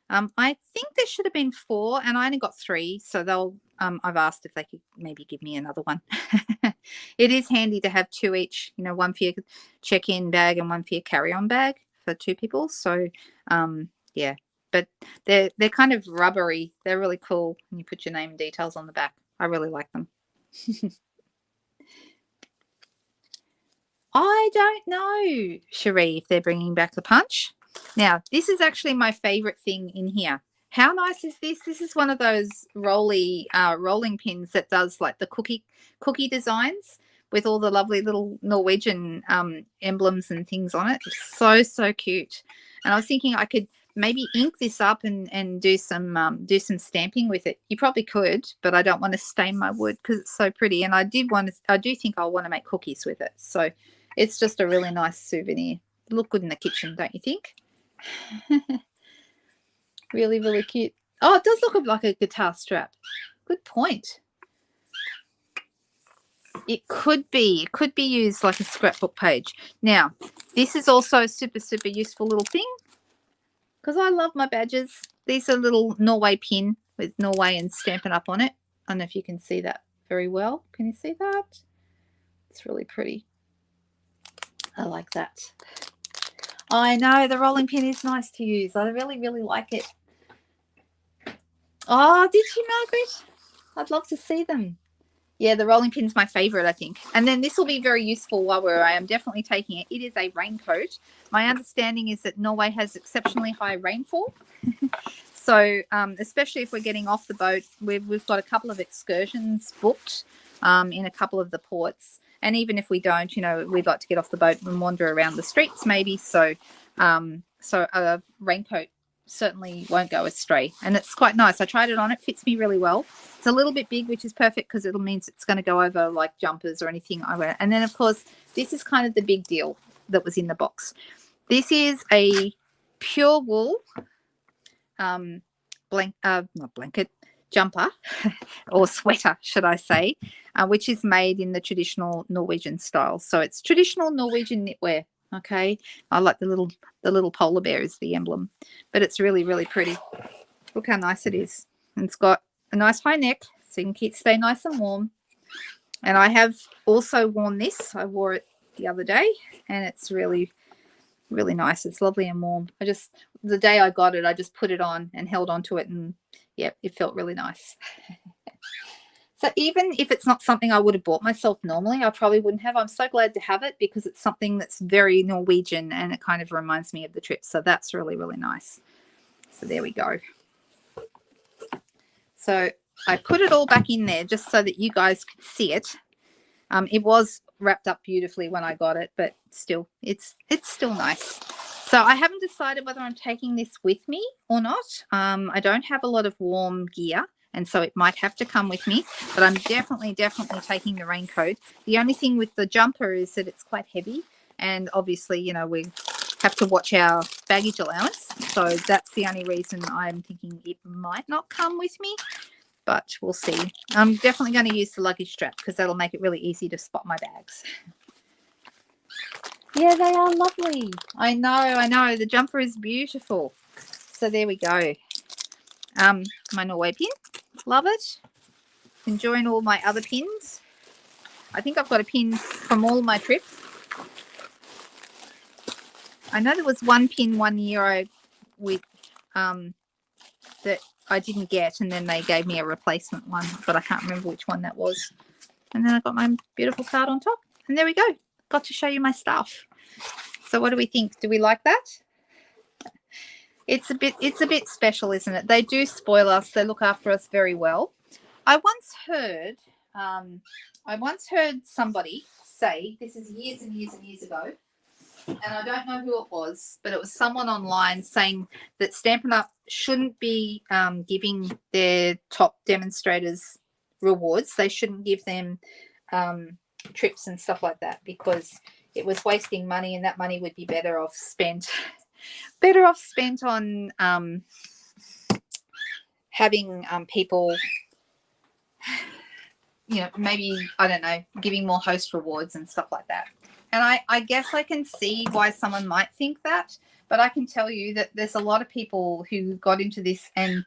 I think there should have been 4, and I only got 3, so they'll. I've asked if they could maybe give me another one. It is handy to have 2 each. You know, one for your check-in bag and one for your carry-on bag for 2 people. So, yeah. But they're kind of rubbery. They're really cool. And you put your name and details on the back. I really like them. I don't know, Cherie, if they're bringing back the punch. Now, this is actually my favorite thing in here. How nice is this? This is one of those rolling pins that does like the cookie designs with all the lovely little Norwegian emblems and things on it. It's so, so cute. And I was thinking I could maybe ink this up and do some stamping with it. You probably could, but I don't want to stain my wood because it's so pretty. And I do think I'll want to make cookies with it. So it's just a really nice souvenir. Look good in the kitchen, don't you think? Really, really cute. Oh, it does look like a guitar strap. Good point. It could be used like a scrapbook page. Now, this is also a super, super useful little thing because I love my badges. These are little Norway pin with Norway and Stampin' Up on it. I don't know if you can see that very well. Can you see that? It's really pretty. I like that. I know the rolling pin is nice to use. I really, really like it. Oh, did you, Margaret? I'd love to see them. Yeah, the rolling pin's my favorite, I think. And then this will be very useful while I am definitely taking it. It is a raincoat. My understanding is that Norway has exceptionally high rainfall. So especially if we're getting off the boat, we've got a couple of excursions booked in a couple of the ports. And even if we don't, you know, we'd like to get off the boat and wander around the streets maybe. So a raincoat certainly won't go astray. And it's quite nice. I tried it on. It fits me really well. It's a little bit big, which is perfect because it means it's going to go over like jumpers or anything I wear. And then, of course, this is kind of the big deal that was in the box. This is a pure wool not blanket, jumper or sweater, should I say, which is made in the traditional Norwegian style. So it's traditional Norwegian knitwear. Okay, I like the little polar bear is the emblem, but it's really, really pretty. Look how nice it is. And it's got a nice high neck, so you can stay nice and warm. And I have also worn this. I wore it the other day, and it's really, really nice. It's lovely and warm. The day I got it, I just put it on and held onto it, and yeah, it felt really nice. So even if it's not something I would have bought myself normally, I probably wouldn't have. I'm so glad to have it because it's something that's very Norwegian and it kind of reminds me of the trip. So that's really, really nice. So there we go. So I put it all back in there just so that you guys could see it. It was wrapped up beautifully when I got it, but still, it's still nice. So I haven't decided whether I'm taking this with me or not. I don't have a lot of warm gear, and so it might have to come with me, but I'm definitely taking the raincoat. The only thing with the jumper is that it's quite heavy, and obviously, you know, we have to watch our baggage allowance. So that's the only reason I'm thinking it might not come with me, but we'll see. I'm definitely going to use the luggage strap because that'll make it really easy to spot my bags. Yeah, they are lovely. I know. The jumper is beautiful. So there we go. My Norway pin. Love it. Enjoying all my other pins. I think I've got a pin from all my trips. I know there was one pin one year that I didn't get, and then they gave me a replacement one, but I can't remember which one that was. And then I got my beautiful card on top. And there we go. Got to show you my stuff. So what do we think? Do we like that? It's a bit special, isn't it? They do spoil us. They look after us very well. I once heard somebody say, this is years and years and years ago, and I don't know who it was, but it was someone online saying that Stampin' Up shouldn't be giving their top demonstrators rewards. They shouldn't give them trips and stuff like that because it was wasting money, and that money would be better off spent on having people, you know, maybe, I don't know, giving more host rewards and stuff like that. And I guess I can see why someone might think that, But I can tell you that there's a lot of people who got into this, and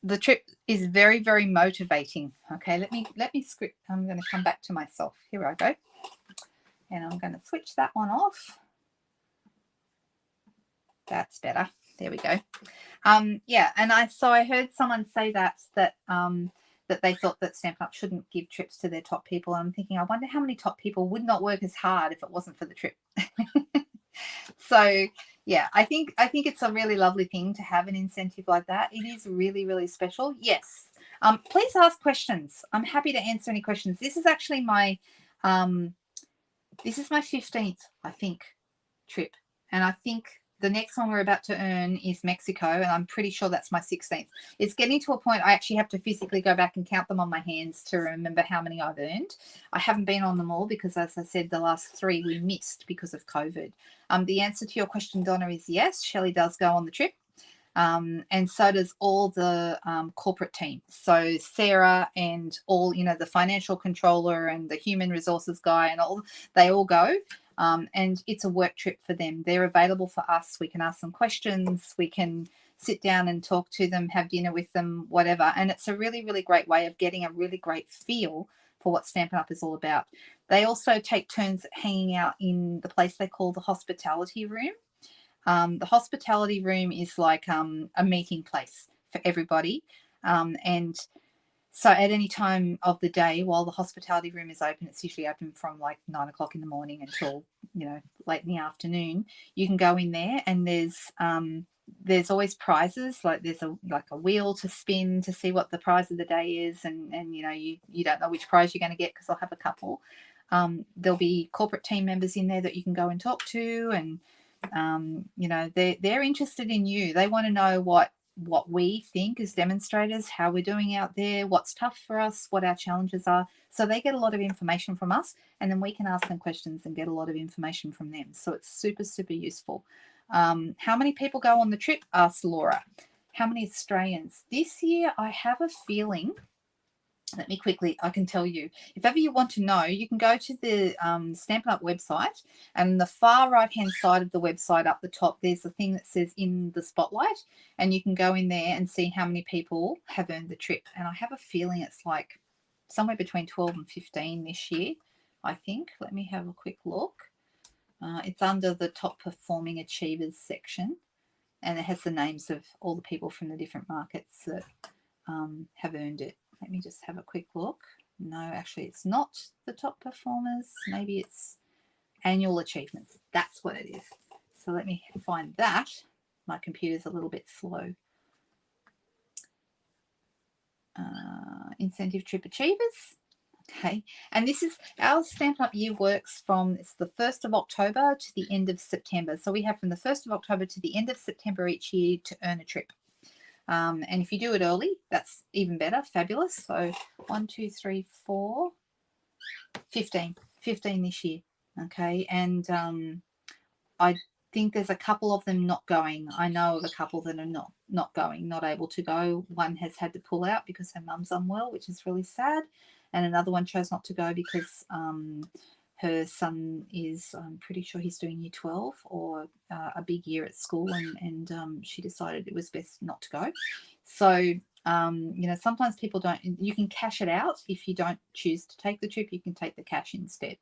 the trip is very, very motivating. Okay, let me script. I'm going to come back to myself. Here I go. And I'm going to switch that one off. That's better. There we go. Yeah, and I heard someone say that they thought that Stampin' Up shouldn't give trips to their top people. And I'm thinking, I wonder how many top people would not work as hard if it wasn't for the trip. So yeah, I think it's a really lovely thing to have an incentive like that. It is really, really special. Yes. Please ask questions. I'm happy to answer any questions. This is actually my 15th, I think, trip. And I think the next one we're about to earn is Mexico, and I'm pretty sure that's my 16th. It's getting to a point I actually have to physically go back and count them on my hands to remember how many I've earned. I haven't been on them all because, as I said, the last 3 we missed because of COVID. The answer to your question, Donna, is yes. Shelley does go on the trip. And so does all the corporate team. So Sarah and all, the financial controller and the human resources guy and all, they all go. And it's a work trip for them. They're available for us. We can ask them questions. We can sit down and talk to them, have dinner with them, whatever. And it's a really, really great way of getting a really great feel for what Stampin' Up is all about. They also take turns hanging out in the place they call the hospitality room. The hospitality room is like a meeting place for everybody. And so at any time of the day while the hospitality room is open, it's usually open from like 9 o'clock in the morning until, late in the afternoon. You can go in there, and there's always prizes. Like there's a wheel to spin to see what the prize of the day is. And you don't know which prize you're going to get because I'll have a couple. There'll be corporate team members in there that you can go and talk to, and they're interested in you. They want to know what we think as demonstrators, how we're doing out there, what's tough for us, what our challenges are. So they get a lot of information from us, and then we can ask them questions and get a lot of information from them. So it's super, super useful. How many people go on the trip? Asked Laura. How many Australians? This year, I have a feeling. I can tell you. If ever you want to know, you can go to the Stampin' Up website, and the far right-hand side of the website up the top, there's a thing that says in the spotlight, and you can go in there and see how many people have earned the trip. And I have a feeling it's like somewhere between 12 and 15 this year, I think. Let me have a quick look. It's under the top performing achievers section, and it has the names of all the people from the different markets that have earned it. Let me just have a quick look. No, actually, it's not the top performers. Maybe it's annual achievements. That's what it is. So let me find that. My computer's a little bit slow. Incentive Trip Achievers. Okay, and this is our Stampin' Up year works from, it's the 1st of October to the end of September. So we have from the 1st of October to the end of September each year to earn a trip. And if you do it early, that's even better. Fabulous. So 1, 2, 3, 4, 15 this year. Okay, and I think there's a couple of them not going. I know of a couple that are not going, not able to go. One has had to pull out because her mum's unwell, which is really sad, and another one chose not to go because her son is, I'm pretty sure he's doing year 12 or a big year at school, and she decided it was best not to go. So, sometimes people don't, you can cash it out. If you don't choose to take the trip, you can take the cash instead.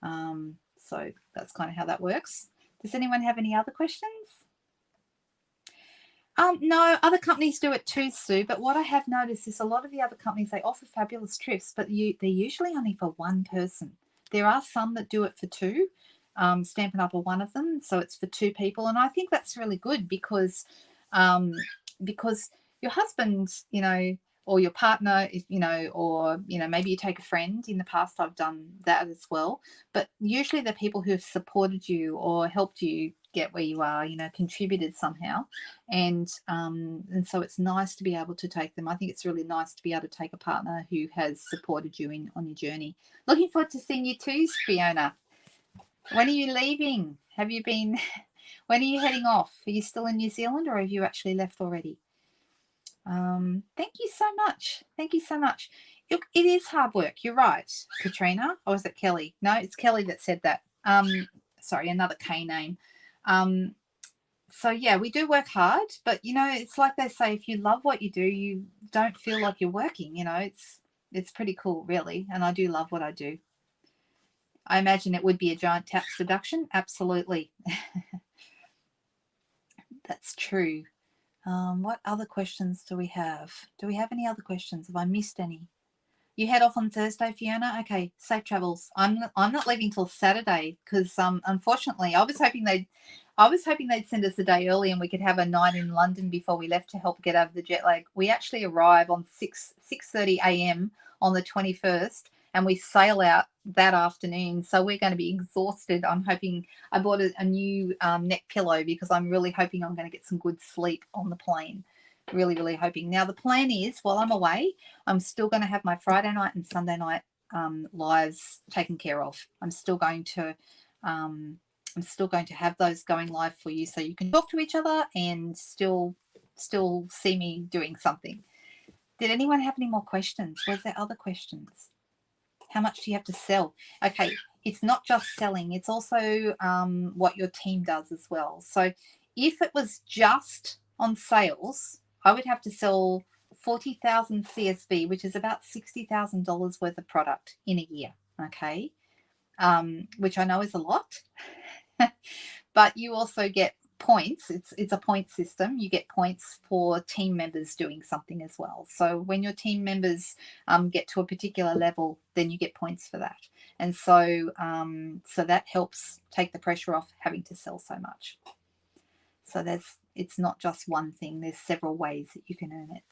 So that's kind of how that works. Does anyone have any other questions? No, other companies do it too, Sue, but what I have noticed is a lot of the other companies, they offer fabulous trips, but they're usually only for one person. There are some that do it for two. Stampin' Up are one of them, so it's for two people, and I think that's really good because your husband, or your partner, or maybe you take a friend. In the past, I've done that as well. But usually, the people who have supported you or helped you get where you are, contributed somehow, and so it's nice to be able to take them. I think it's really nice to be able to take a partner who has supported you on your journey. Looking forward to seeing you too, Fiona. When are you leaving? When are you heading off? Are you still in New Zealand, or have you actually left already? Thank you so much. Thank you so much. Look, it is hard work. You're right, Katrina. Or is it Kelly? No, it's Kelly that said that. Sorry, another K name. So yeah, we do work hard, but you know, it's like they say, if you love what you do, you don't feel like you're working. You know, it's pretty cool, really. And I do love what I do. I imagine it would be a giant tax deduction. Absolutely. That's true. What other questions do we have? Do we have any other questions? Have I missed any? You head off on Thursday, Fiona? Okay, safe travels. I'm not leaving till Saturday because unfortunately I was hoping they'd send us a day early and we could have a night in London before we left to help get over the jet lag. We actually arrive on 6:30 a.m. on the 21st and we sail out that afternoon. So we're going to be exhausted. I'm hoping I bought a new neck pillow because I'm really hoping I'm going to get some good sleep on the plane. Really, really hoping. Now the plan is while I'm away, I'm still going to have my Friday night and Sunday night lives taken care of. I'm still going to have those going live for you, so you can talk to each other and still see me doing something. Did anyone have any more questions? Was there other questions? How much do you have to sell? Okay, it's not just selling; it's also what your team does as well. So, if it was just on sales, I would have to sell 40,000 CSV, which is about $60,000 worth of product in a year. Okay, which I know is a lot, but you also get points. It's a point system. You get points for team members doing something as well. So when your team members get to a particular level, then you get points for that. And so so that helps take the pressure off having to sell so much. So it's not just one thing. There's several ways that you can earn it.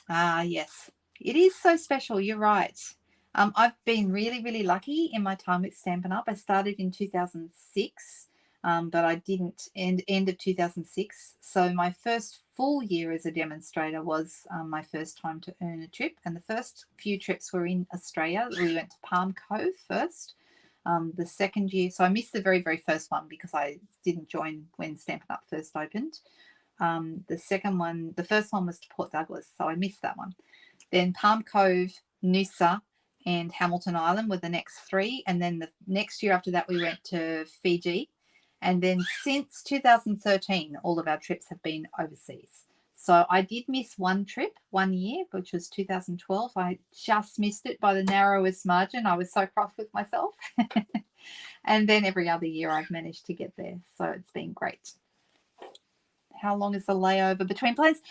Ah, yes. It is so special. You're right. I've been really, really lucky in my time with Stampin' Up. I started in 2006, but I didn't end of 2006. So my first full year as a demonstrator was my first time to earn a trip. And the first few trips were in Australia. We went to Palm Cove first. The second year, so I missed the very, very first one because I didn't join when Stampin' Up first opened. The first one was to Port Douglas, so I missed that one. Then Palm Cove, Noosa, and Hamilton Island were the next three. And then the next year after that, we went to Fiji. And then since 2013, all of our trips have been overseas. So I did miss one trip one year, which was 2012. I just missed it by the narrowest margin. I was so cross with myself. And then every other year I've managed to get there. So it's been great. How long is the layover between planes?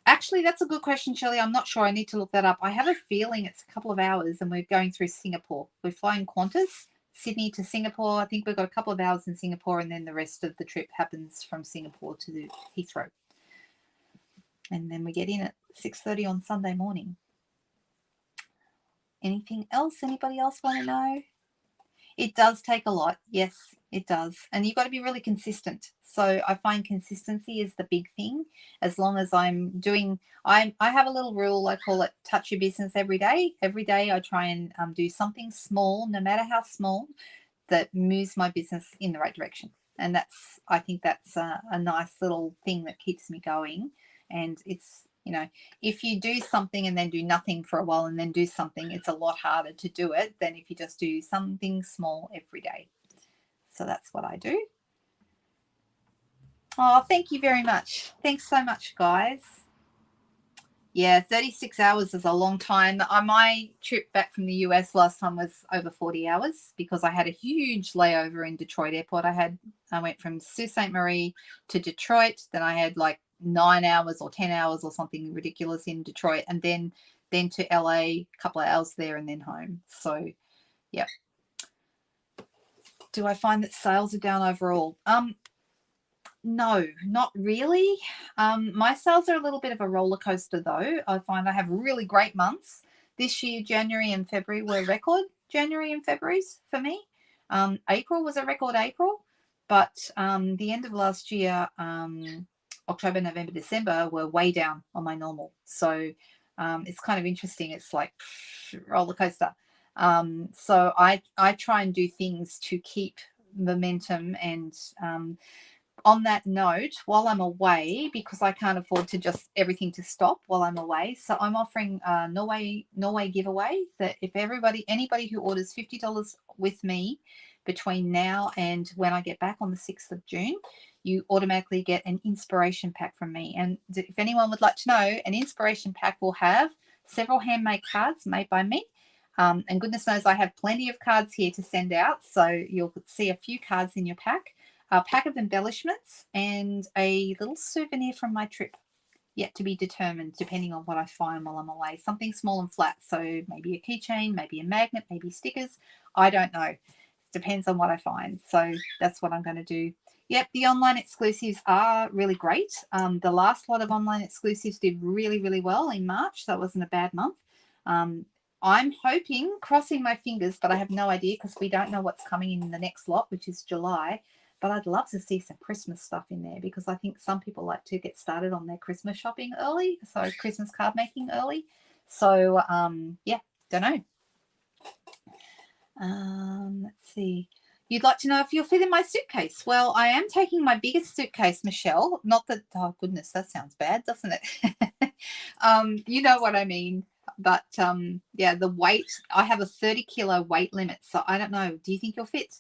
Actually, that's a good question, Shelley. I'm not sure. I need to look that up. I have a feeling it's a couple of hours and we're going through Singapore. We're flying Qantas, Sydney to Singapore. I think we've got a couple of hours in Singapore and then the rest of the trip happens from Singapore to Heathrow. And then we get in at 6:30 on Sunday morning. Anything else? Anybody else want to know? It does take a lot. Yes, it does. And you've got to be really consistent. So I find consistency is the big thing. As long as I'm doing, I have a little rule, I call it touch your business every day. Every day I try and do something small, no matter how small, that moves my business in the right direction. And I think that's a nice little thing that keeps me going. And it's, you know, if you do something and then do nothing for a while and then do something, it's a lot harder to do it than if you just do something small every day. So that's what I do. Oh, thank you very much. Thanks so much, guys. Yeah, 36 hours is a long time. My trip back from the US last time was over 40 hours because I had a huge layover in Detroit Airport. I went from Sault Ste. Marie to Detroit. Then I had like 9 hours or 10 hours or something ridiculous in Detroit. And then to LA, a couple of hours there and then home. So, yeah. Do I find that sales are down overall? No, not really. My sales are a little bit of a roller coaster, though. I find I have really great months. This year, January and February were record January and February's for me. April was a record April, but the end of last year, October, November, December were way down on my normal. So it's kind of interesting. It's like roller coaster. So I try and do things to keep momentum and on that note, while I'm away, because I can't afford to just everything to stop while I'm away, so I'm offering a Norway giveaway that if anybody who orders $50 with me between now and when I get back on the 6th of June, you automatically get an inspiration pack from me. And if anyone would like to know, an inspiration pack will have several handmade cards made by me. And goodness knows I have plenty of cards here to send out. So you'll see a few cards in your pack, a pack of embellishments, and a little souvenir from my trip. Yet to be determined, depending on what I find while I'm away. Something small and flat. So maybe a keychain, maybe a magnet, maybe stickers. I don't know. Depends on what I find. So that's what I'm going to do. Yep, the online exclusives are really great. The last lot of online exclusives did really, really well in March. So it wasn't a bad month. I'm hoping, crossing my fingers, but I have no idea because we don't know what's coming in the next lot, which is July. But I'd love to see some Christmas stuff in there because I think some people like to get started on their Christmas shopping early. So Christmas card making early. So, yeah, don't know. Let's see. You'd like to know if you'll fit in my suitcase. Well, I am taking my biggest suitcase, Michelle. Not that, oh, goodness, that sounds bad, doesn't it? You know what I mean. But, yeah, the weight, I have a 30-kilo weight limit. So I don't know. Do you think you'll fit?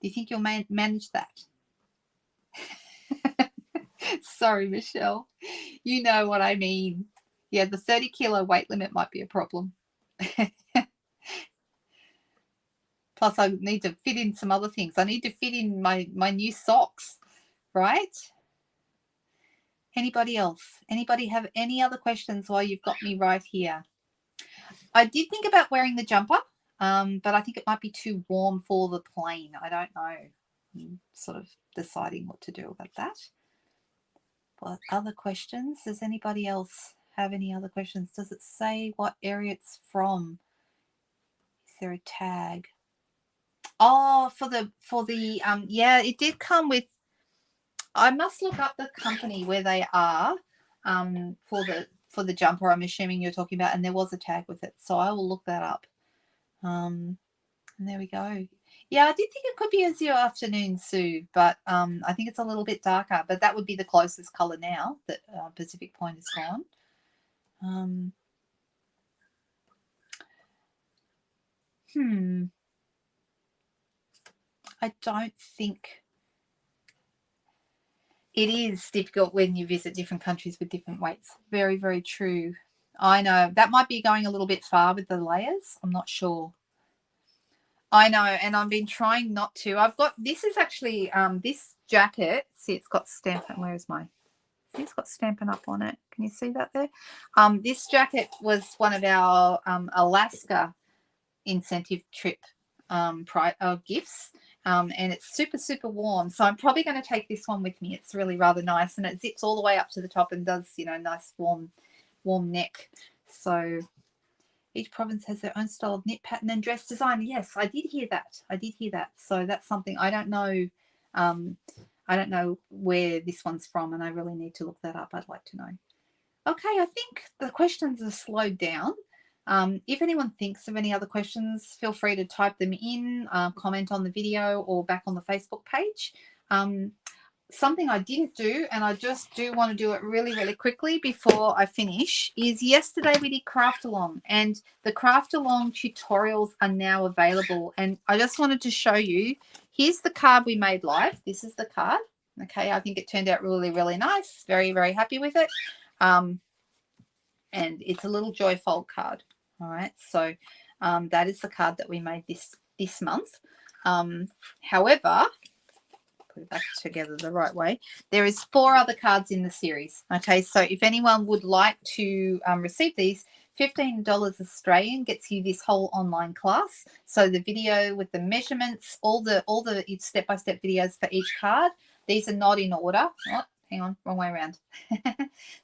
Do you think you'll manage that? Sorry, Michelle. You know what I mean. Yeah, the 30-kilo weight limit might be a problem. Plus, I need to fit in some other things. I need to fit in my new socks, right? Anybody else? Anybody have any other questions while you've got me right here? I did think about wearing the jumper, but I think it might be too warm for the plane. I don't know. I'm sort of deciding what to do about that. What other questions? Does anybody else have any other questions? Does it say what area it's from? Is there a tag? Oh, for the yeah, it did come with. I must look up the company where they are for the jumper. I'm assuming you're talking about, and there was a tag with it, so I will look that up. And there we go. Yeah, I did think it could be a 0 afternoon, Sue, but I think it's a little bit darker. But that would be the closest color now that Pacific Point is gone. I don't think it is difficult when you visit different countries with different weights. Very, very true. I know. That might be going a little bit far with the layers. I'm not sure. I know, and I've been trying not to. I've got, this is actually, this jacket. See, it's got Stampin'. Where is my, see, it's got Stampin' Up on it. Can you see that there? This jacket was one of our Alaska incentive trip gifts. And it's super, super warm. So I'm probably going to take this one with me. It's really rather nice. And it zips all the way up to the top and does, you know, nice warm neck. So each province has their own style of knit pattern and dress design. Yes, I did hear that. I did hear that. So that's something I don't know. I don't know where this one's from, and I really need to look that up. I'd like to know. Okay, I think the questions are slowed down. If anyone thinks of any other questions, feel free to type them in, comment on the video or back on the Facebook page. Something I didn't do, and I just do want to do it really, really quickly before I finish, is yesterday we did craft along, and the craft along tutorials are now available. And I just wanted to show you, here's the card we made live. This is the card. Okay, I think it turned out really, really nice. Very, very happy with it. And it's a little joy fold card. All right, so that is the card that we made this month. However, put it back together the right way. There is 4 other cards in the series. Okay, so if anyone would like to receive these, $15 Australian gets you this whole online class. So the video with the measurements, all the step-by-step videos for each card. These are not in order. Oh, hang on, wrong way around.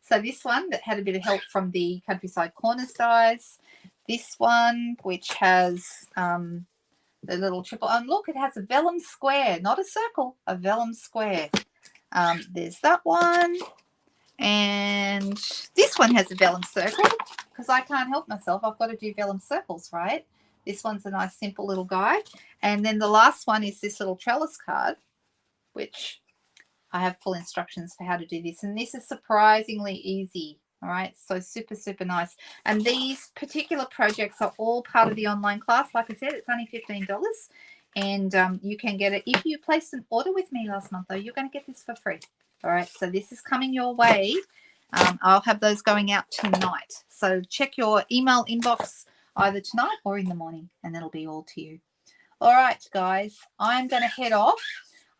So this one that had a bit of help from the Countryside Corners guys. This one, which has the little triple, and look, it has a vellum square, not a circle, a vellum square. There's that one. And this one has a vellum circle because I can't help myself. I've got to do vellum circles, right? This one's a nice, simple little guy. And then the last one is this little trellis card, which I have full instructions for how to do this. And this is surprisingly easy. All right, so super, super nice. And these particular projects are all part of the online class. Like I said, it's only $15. and you can get it. If you placed an order with me last month, though, you're going to get this for free. All right, so this is coming your way. I'll have those going out tonight. So check your email inbox either tonight or in the morning, and it'll be all to you. All right, guys, I'm going to head off.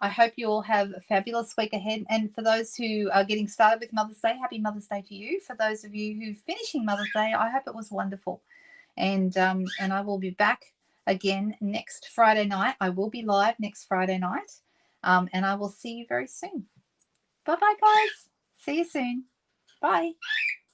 I hope you all have a fabulous week ahead. And for those who are getting started with Mother's Day, happy Mother's Day to you. For those of you who are finishing Mother's Day, I hope it was wonderful. And I will be back again next Friday night. I will be live next Friday night. And I will see you very soon. Bye-bye, guys. See you soon. Bye.